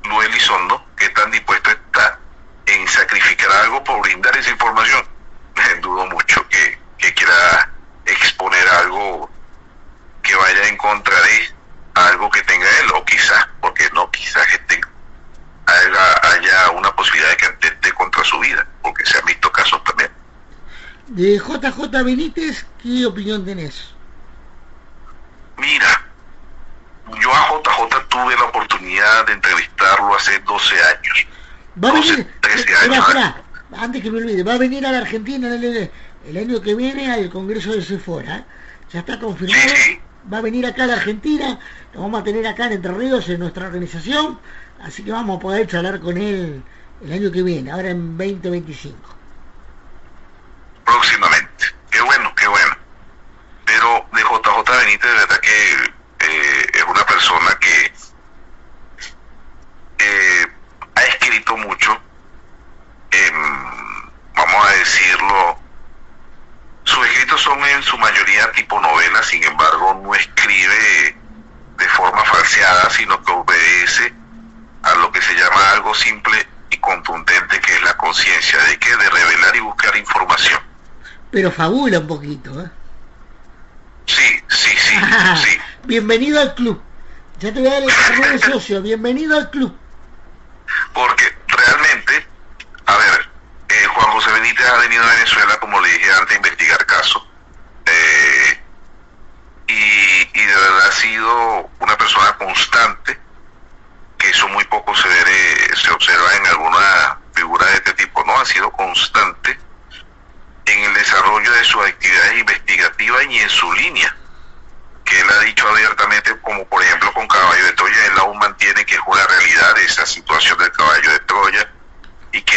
Luis Elizondo, qué tan dispuesto está en sacrificar algo por brindar esa información? Dudo mucho que quiera exponer algo que vaya en contra de algo que tenga él, o quizás, porque no, quizás haya una posibilidad de que atente contra su vida, porque se han visto casos también.
De JJ Benítez, ¿qué opinión tenés?
Mira, yo a JJ tuve la oportunidad de entrevistarlo hace 12 años.
Va a venir,
13 años.
espera, antes que me olvide, va a venir a la Argentina el año que viene al Congreso de Sephora, ya está confirmado.
Sí.
Va a venir acá a la Argentina, lo vamos a tener acá en Entre Ríos, en nuestra organización, así que vamos a poder charlar con él el año que viene, ahora en 2025.
Próximamente. Qué bueno. Pero de JJ Benítez, de verdad que es una persona que ha escrito mucho, vamos a decirlo, sus escritos son en su mayoría tipo novela, sin embargo no escribe de forma falseada, sino que obedece a lo que se llama algo simple y contundente, que es la conciencia de revelar y buscar información.
Pero fabula un poquito, ¿eh?
Sí.
Bienvenido al club. Ya te voy a dar el carnet de socio. Bienvenido al club.
Porque realmente, a ver, Juan José Benítez ha venido a Venezuela, como le dije antes, a investigar casos. Y de verdad ha sido una persona constante, que eso muy poco se observa en alguna figura de este tipo, ¿no? Ha sido constante en el desarrollo de sus actividades investigativas y en su línea, que él ha dicho abiertamente, como por ejemplo con Caballo de Troya. Él aún mantiene que es una realidad esa situación del Caballo de Troya, y que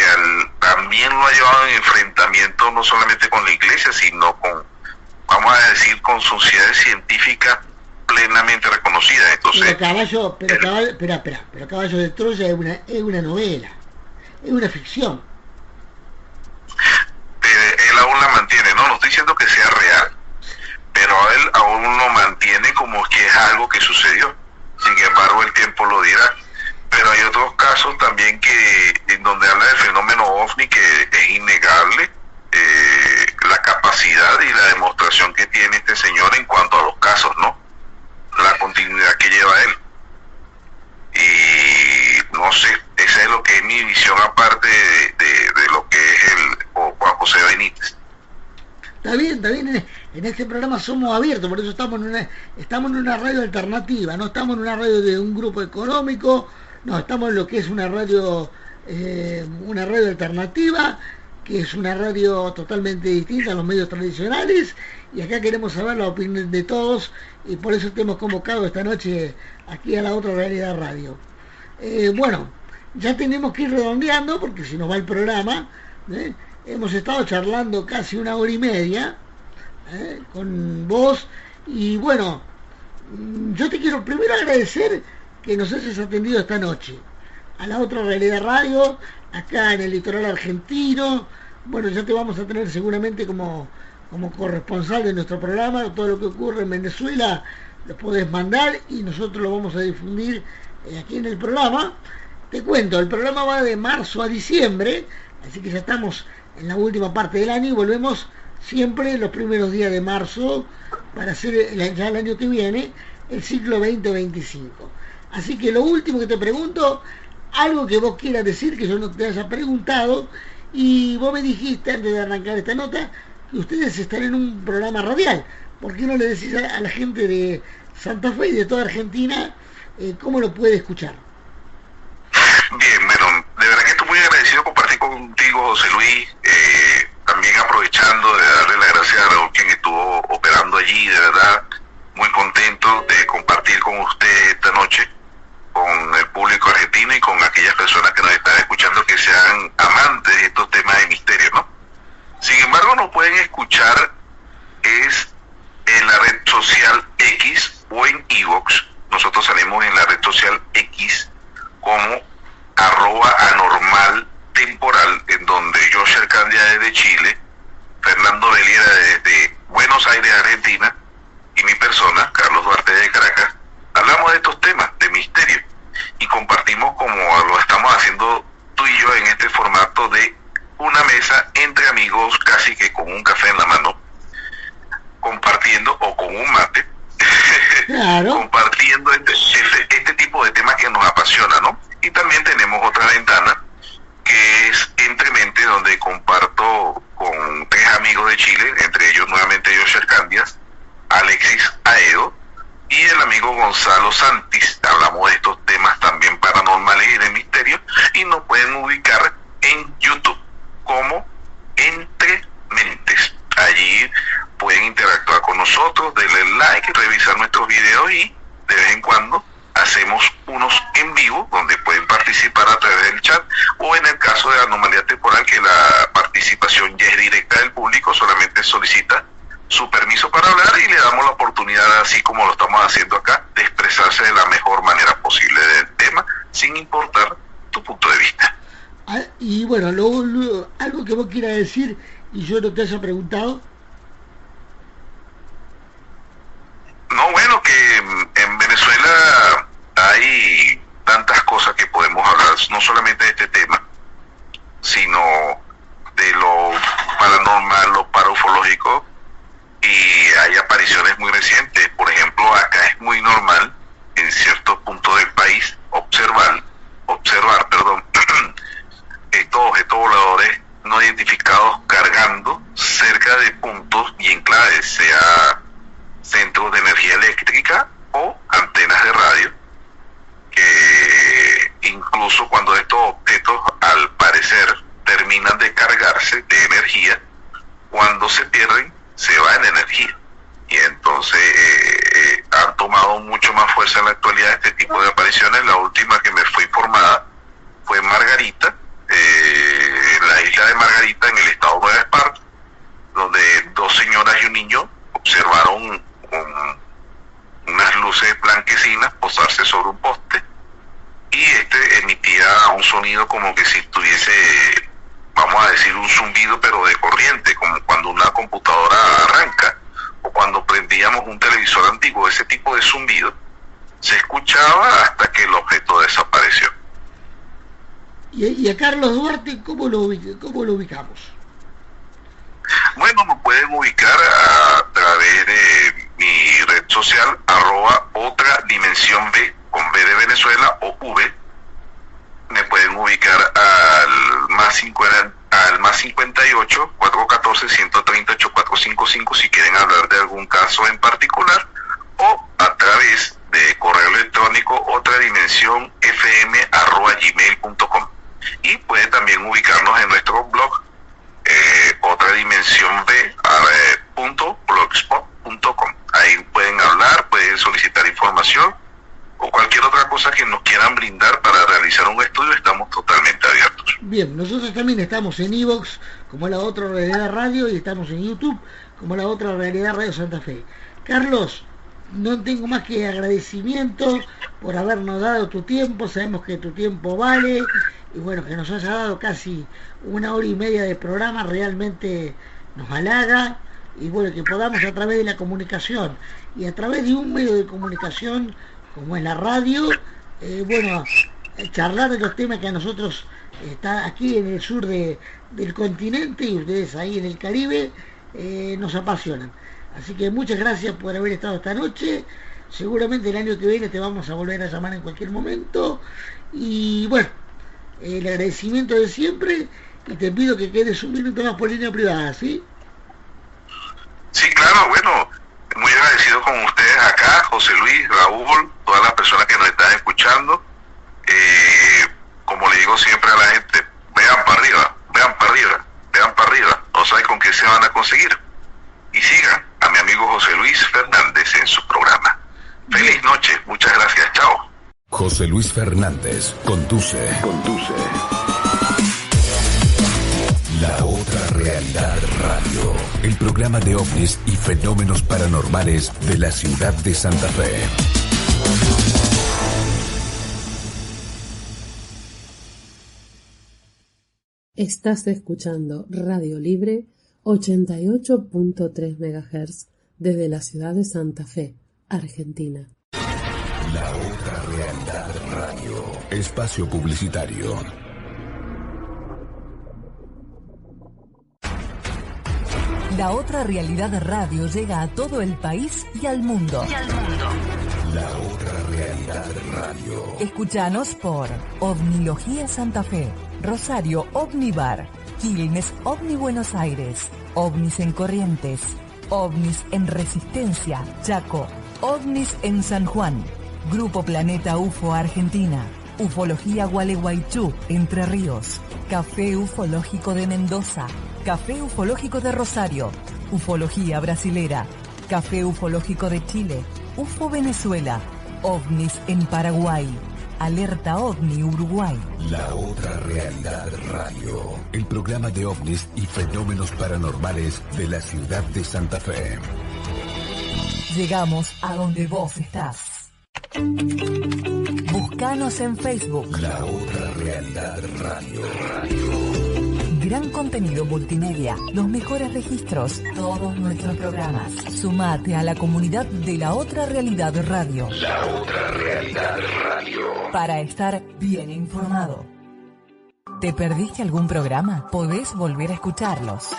también lo ha llevado en enfrentamiento no solamente con la iglesia, sino con, vamos a decir, con sociedades científicas plenamente reconocidas. Entonces,
pero Caballo de Troya es una novela, es una ficción.
Él aún la mantiene, no estoy diciendo que sea real, pero él aún lo mantiene como que es algo que sucedió. Sin embargo, el tiempo lo dirá. Pero hay otros casos también en donde habla del fenómeno OVNI, que es innegable la capacidad y la demostración que tiene este señor en cuanto a los casos, ¿no? La continuidad que lleva él. Y no sé, esa es lo que es mi visión, aparte de lo que es Juan José Benítez.
Está bien, en este programa somos abiertos, por eso estamos en una radio alternativa, no estamos en una radio de un grupo económico, no, estamos en lo que es una radio alternativa, que es una radio totalmente distinta a los medios tradicionales, y acá queremos saber la opinión de todos, y por eso te hemos convocado esta noche aquí a La Otra Realidad Radio. Bueno, ya tenemos que ir redondeando, porque si nos va el programa, hemos estado charlando casi 1 hora y media con vos, y bueno, yo te quiero primero agradecer que nos hayas atendido esta noche a La Otra Realidad Radio, acá en el litoral argentino. Bueno, ya te vamos a tener seguramente como como corresponsal de nuestro programa, todo lo que ocurre en Venezuela lo podés mandar y nosotros lo vamos a difundir aquí en el programa. Te cuento, el programa va de marzo a diciembre, así que ya estamos en la última parte del año y volvemos siempre los primeros días de marzo para hacer ya el año que viene el ciclo 2025. Así que lo último que te pregunto, algo que vos quieras decir que yo no te haya preguntado, y vos me dijiste antes de arrancar esta nota que ustedes están en un programa radial. ¿Por qué no le decís a la gente de Santa Fe y de toda Argentina cómo lo puede escuchar?
Bien, bueno, de verdad que estoy muy agradecido de compartir contigo, José Luis, también aprovechando de darle las gracias a Raúl, quien estuvo operando allí, de verdad, muy contento de compartir con usted esta noche, con el público argentino y con aquellas personas que nos están escuchando que sean amantes de estos temas de misterio, ¿no? Sin embargo, nos pueden escuchar es en la red social X o en iVoox. Nosotros salimos en la red social X como @anormaltemporal, en donde Josh Candia desde Chile, Fernando Veliera desde Buenos Aires, Argentina, y mi persona, Carlos Duarte de Caracas, hablamos de estos temas de misterio y compartimos como lo estamos haciendo tú y yo en este formato de una mesa entre amigos, casi que con un café en la mano, compartiendo, o con un mate, claro, compartiendo este tipo de temas que nos apasiona, ¿no? Y también tenemos otra ventana que es Entre Mentes, donde comparto con 3 amigos de Chile, entre ellos nuevamente José Candias, Alexis Aedo y el amigo Gonzalo Santis. Hablamos de estos temas también paranormales y de misterio, y nos pueden ubicar en YouTube como Entre Mentes. Allí pueden interactuar con nosotros, denle like, revisar nuestros videos, y de vez en cuando hacemos unos en vivo donde pueden participar a través del chat, o en el caso de Anomalía Temporal, que la participación ya es directa del público, solamente solicita su permiso para hablar y le damos la oportunidad, así como lo estamos haciendo acá, de expresarse de la mejor manera posible del tema, sin importar tu punto de vista.
Y bueno, algo que vos quieras decir y yo no te haya preguntado.
No, bueno, que en Venezuela hay tantas cosas que podemos hablar, no solamente de este tema, sino de lo paranormal, lo paraufológico, y hay apariciones muy recientes. Por ejemplo, acá es muy normal en ciertos puntos del país observar estos objetos voladores no identificados cargando cerca de puntos bien claves, sea centros de energía eléctrica o antenas de radio, que incluso cuando estos objetos al parecer terminan de cargarse de energía, cuando se pierden se va en energía, y entonces han tomado mucho más fuerza en la actualidad este tipo de apariciones. La última que me fue informada fue en Margarita, en la isla de Margarita, en el estado de Nueva Esparta, donde 2 señoras y un niño observaron unas luces blanquecinas posarse sobre un poste, y emitía un sonido como que si estuviese, vamos a decir, un zumbido pero de corriente, como cuando una computadora arranca o cuando prendíamos un televisor antiguo. Ese tipo de zumbido se escuchaba hasta que el objeto desapareció.
¿Y a Carlos Duarte cómo lo ubicamos?
Bueno, me pueden ubicar a través de mi red social @otra_dimensión_B, con B de Venezuela o V. Me pueden ubicar al más 58 414 130 8455 si quieren hablar de algún caso en particular, o a través de correo electrónico otradimensionfm@gmail.com, y pueden también ubicarnos en nuestro blog otradimensionb.blogspot.com. Ahí pueden hablar, pueden solicitar información o cualquier otra cosa que nos quieran brindar para realizar un estudio. Estamos totalmente abiertos.
Bien, nosotros también estamos en iVoox como La Otra Realidad Radio, y estamos en YouTube como La Otra Realidad Radio Santa Fe. Carlos, no tengo más que agradecimiento por habernos dado tu tiempo. Sabemos que tu tiempo vale, y bueno, que nos haya dado casi 1 hora y media de programa realmente nos halaga. y bueno, que podamos a través de la comunicación y a través de un medio de comunicación como es la radio, charlar de los temas que a nosotros está aquí en el sur del continente y ustedes ahí en el Caribe nos apasionan. Así que muchas gracias por haber estado esta noche. Seguramente el año que viene te vamos a volver a llamar en cualquier momento. Y bueno, el agradecimiento de siempre, y te pido que quedes un minuto más por línea privada, ¿sí?
Sí, claro, bueno, muy agradecido con ustedes acá, José Luis, Raúl, todas las personas que nos están escuchando. Como le digo siempre a la gente, vean para arriba, vean para arriba, vean para arriba, no saben con qué se van a conseguir. Y sigan a mi amigo José Luis Fernández en su programa. Feliz noche, muchas gracias, chao.
José Luis Fernández conduce. La Otra Realidad Radio, el programa de ovnis y fenómenos paranormales de la ciudad de Santa Fe.
Estás escuchando Radio Libre 88.3 MHz desde la ciudad de Santa Fe, Argentina.
La Otra Realidad Radio, espacio publicitario.
La Otra Realidad Radio llega a todo el país y al mundo.
La Otra Realidad Radio.
Escúchanos por Ovnilogía Santa Fe, Rosario Ovnibar, Quilmes Ovni Buenos Aires, Ovnis en Corrientes, Ovnis en Resistencia, Chaco, Ovnis en San Juan, Grupo Planeta UFO Argentina, Ufología Gualeguaychú, Entre Ríos, Café Ufológico de Mendoza, Café Ufológico de Rosario, Ufología Brasilera, Café Ufológico de Chile, UFO Venezuela, OVNIS en Paraguay, Alerta OVNI Uruguay.
La Otra Realidad Radio, el programa de ovnis y fenómenos paranormales de la ciudad de Santa Fe.
Llegamos a donde vos estás. Búscanos en Facebook.
La Otra Realidad Radio.
Gran contenido multimedia, los mejores registros, todos nuestros programas. Sumate a la comunidad de La Otra Realidad Radio.
La Otra Realidad Radio.
Para estar bien informado. ¿Te perdiste algún programa? Podés volver a escucharlos.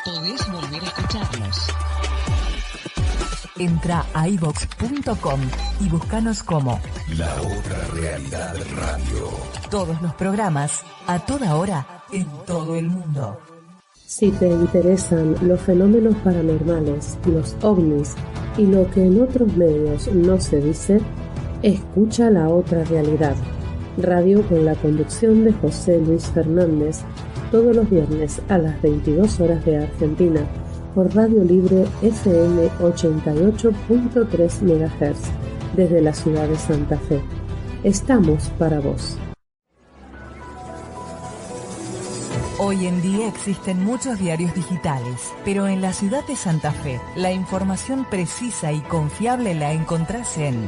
Entra a iVox.com y búscanos como
La Otra Realidad Radio.
Todos los programas, a toda hora, en todo el mundo.
Si te interesan los fenómenos paranormales, los ovnis y lo que en otros medios no se dice, escucha La Otra Realidad, radio con la conducción de José Luis Fernández, todos los viernes a las 22 horas de Argentina, por Radio Libre FM 88.3 MHz, desde la ciudad de Santa Fe. Estamos para vos.
Hoy en día existen muchos diarios digitales, pero en la ciudad de Santa Fe, la información precisa y confiable la encontrás en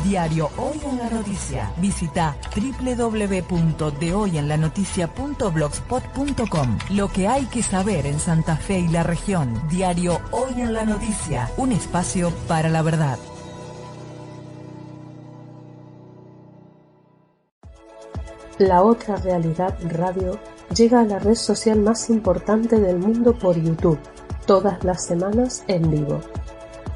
Diario Hoy en la Noticia. Visita www.dehoyenlanoticia.blogspot.com. Lo que hay que saber en Santa Fe y la región. Diario Hoy en la Noticia, un espacio para la verdad.
La Otra Realidad Radio llega a la red social más importante del mundo por YouTube, todas las semanas en vivo.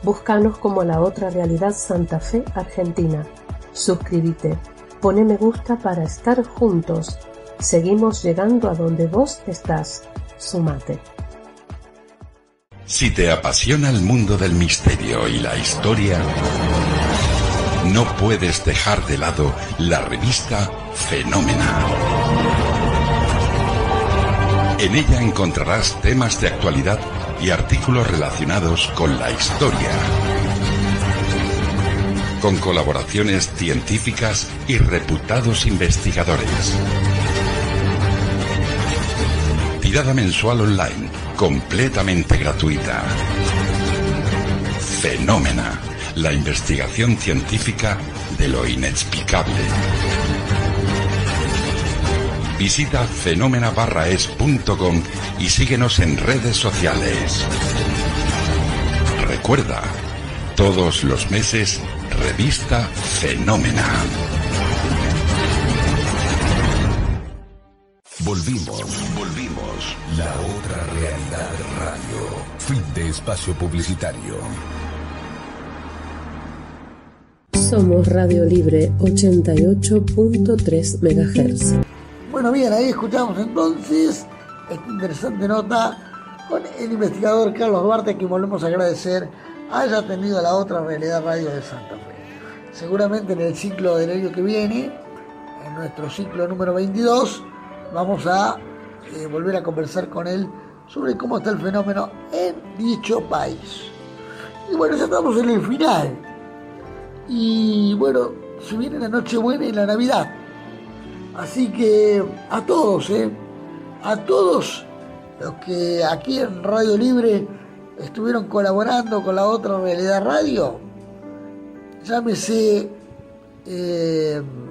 Búscanos como La Otra Realidad Santa Fe, Argentina. Suscríbete, pone me gusta para estar juntos. Seguimos llegando a donde vos estás. Sumate.
Si te apasiona el mundo del misterio y la historia, no puedes dejar de lado la revista Fenómena. En ella encontrarás temas de actualidad y artículos relacionados con la historia, con colaboraciones científicas y reputados investigadores. Tirada mensual online, completamente gratuita. Fenómena, la investigación científica de lo inexplicable. Visita fenómena-es.com y síguenos en redes sociales. Recuerda, todos los meses, revista Fenómena. Volvimos. La otra realidad radio. Fin de espacio publicitario.
Somos Radio Libre 88.3 MHz.
Bueno, bien, ahí escuchamos entonces esta interesante nota con el investigador Carlos Duarte, a quien volvemos a agradecer haya tenido la otra realidad radio de Santa Fe. Seguramente en el ciclo del año que viene, en nuestro ciclo número 22, vamos a volver a conversar con él sobre cómo está el fenómeno en dicho país. Y bueno, ya estamos en el final. Y bueno, se viene la Nochebuena y la Navidad. Así que a todos los que aquí en Radio Libre estuvieron colaborando con la otra realidad radio, llámese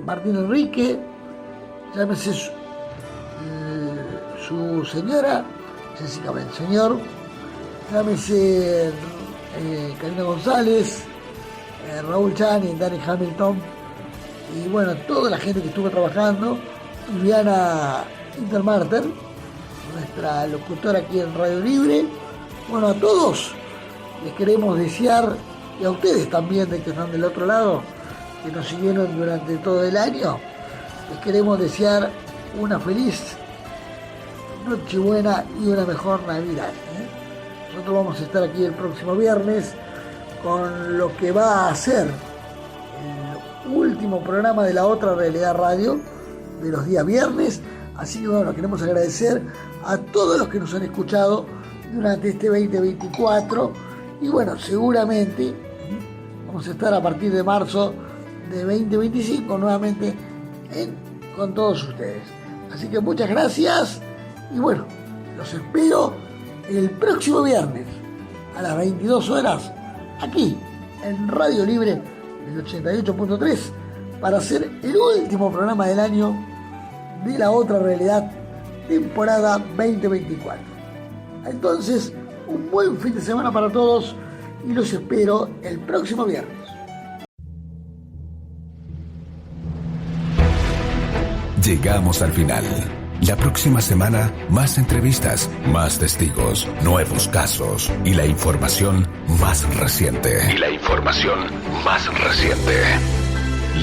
Martín Enrique, llámese su señora Jessica Benseñor, llámese Karina González, Raúl Chani, Danny Hamilton, y bueno, toda la gente que estuvo trabajando, Viviana Intermarter, nuestra locutora aquí en Radio Libre. Bueno, a todos les queremos desear, y a ustedes también de que están del otro lado, que nos siguieron durante todo el año, les queremos desear una feliz Nochebuena y una mejor Navidad. Nosotros vamos a estar aquí el próximo viernes con lo que va a ser el último programa de la otra realidad radio de los días viernes. Así que bueno, queremos agradecer a todos los que nos han escuchado durante este 2024 y bueno, seguramente vamos a estar a partir de marzo de 2025 nuevamente con todos ustedes. Así que muchas gracias y bueno, los espero el próximo viernes a las 22 horas aquí en Radio Libre del 88.3 para hacer el último programa del año de la otra realidad temporada 2024. Entonces, un buen fin de semana para todos y los espero el próximo viernes.
Llegamos al final. La próxima semana, más entrevistas, más testigos, nuevos casos y la información más reciente.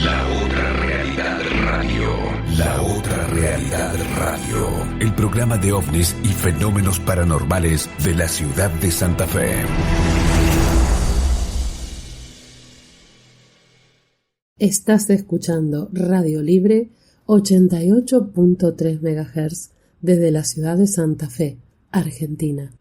La otra realidad radio. La otra realidad radio. El programa de ovnis y fenómenos paranormales de la ciudad de Santa Fe.
Estás escuchando Radio Libre 88.3 MHz desde la ciudad de Santa Fe, Argentina.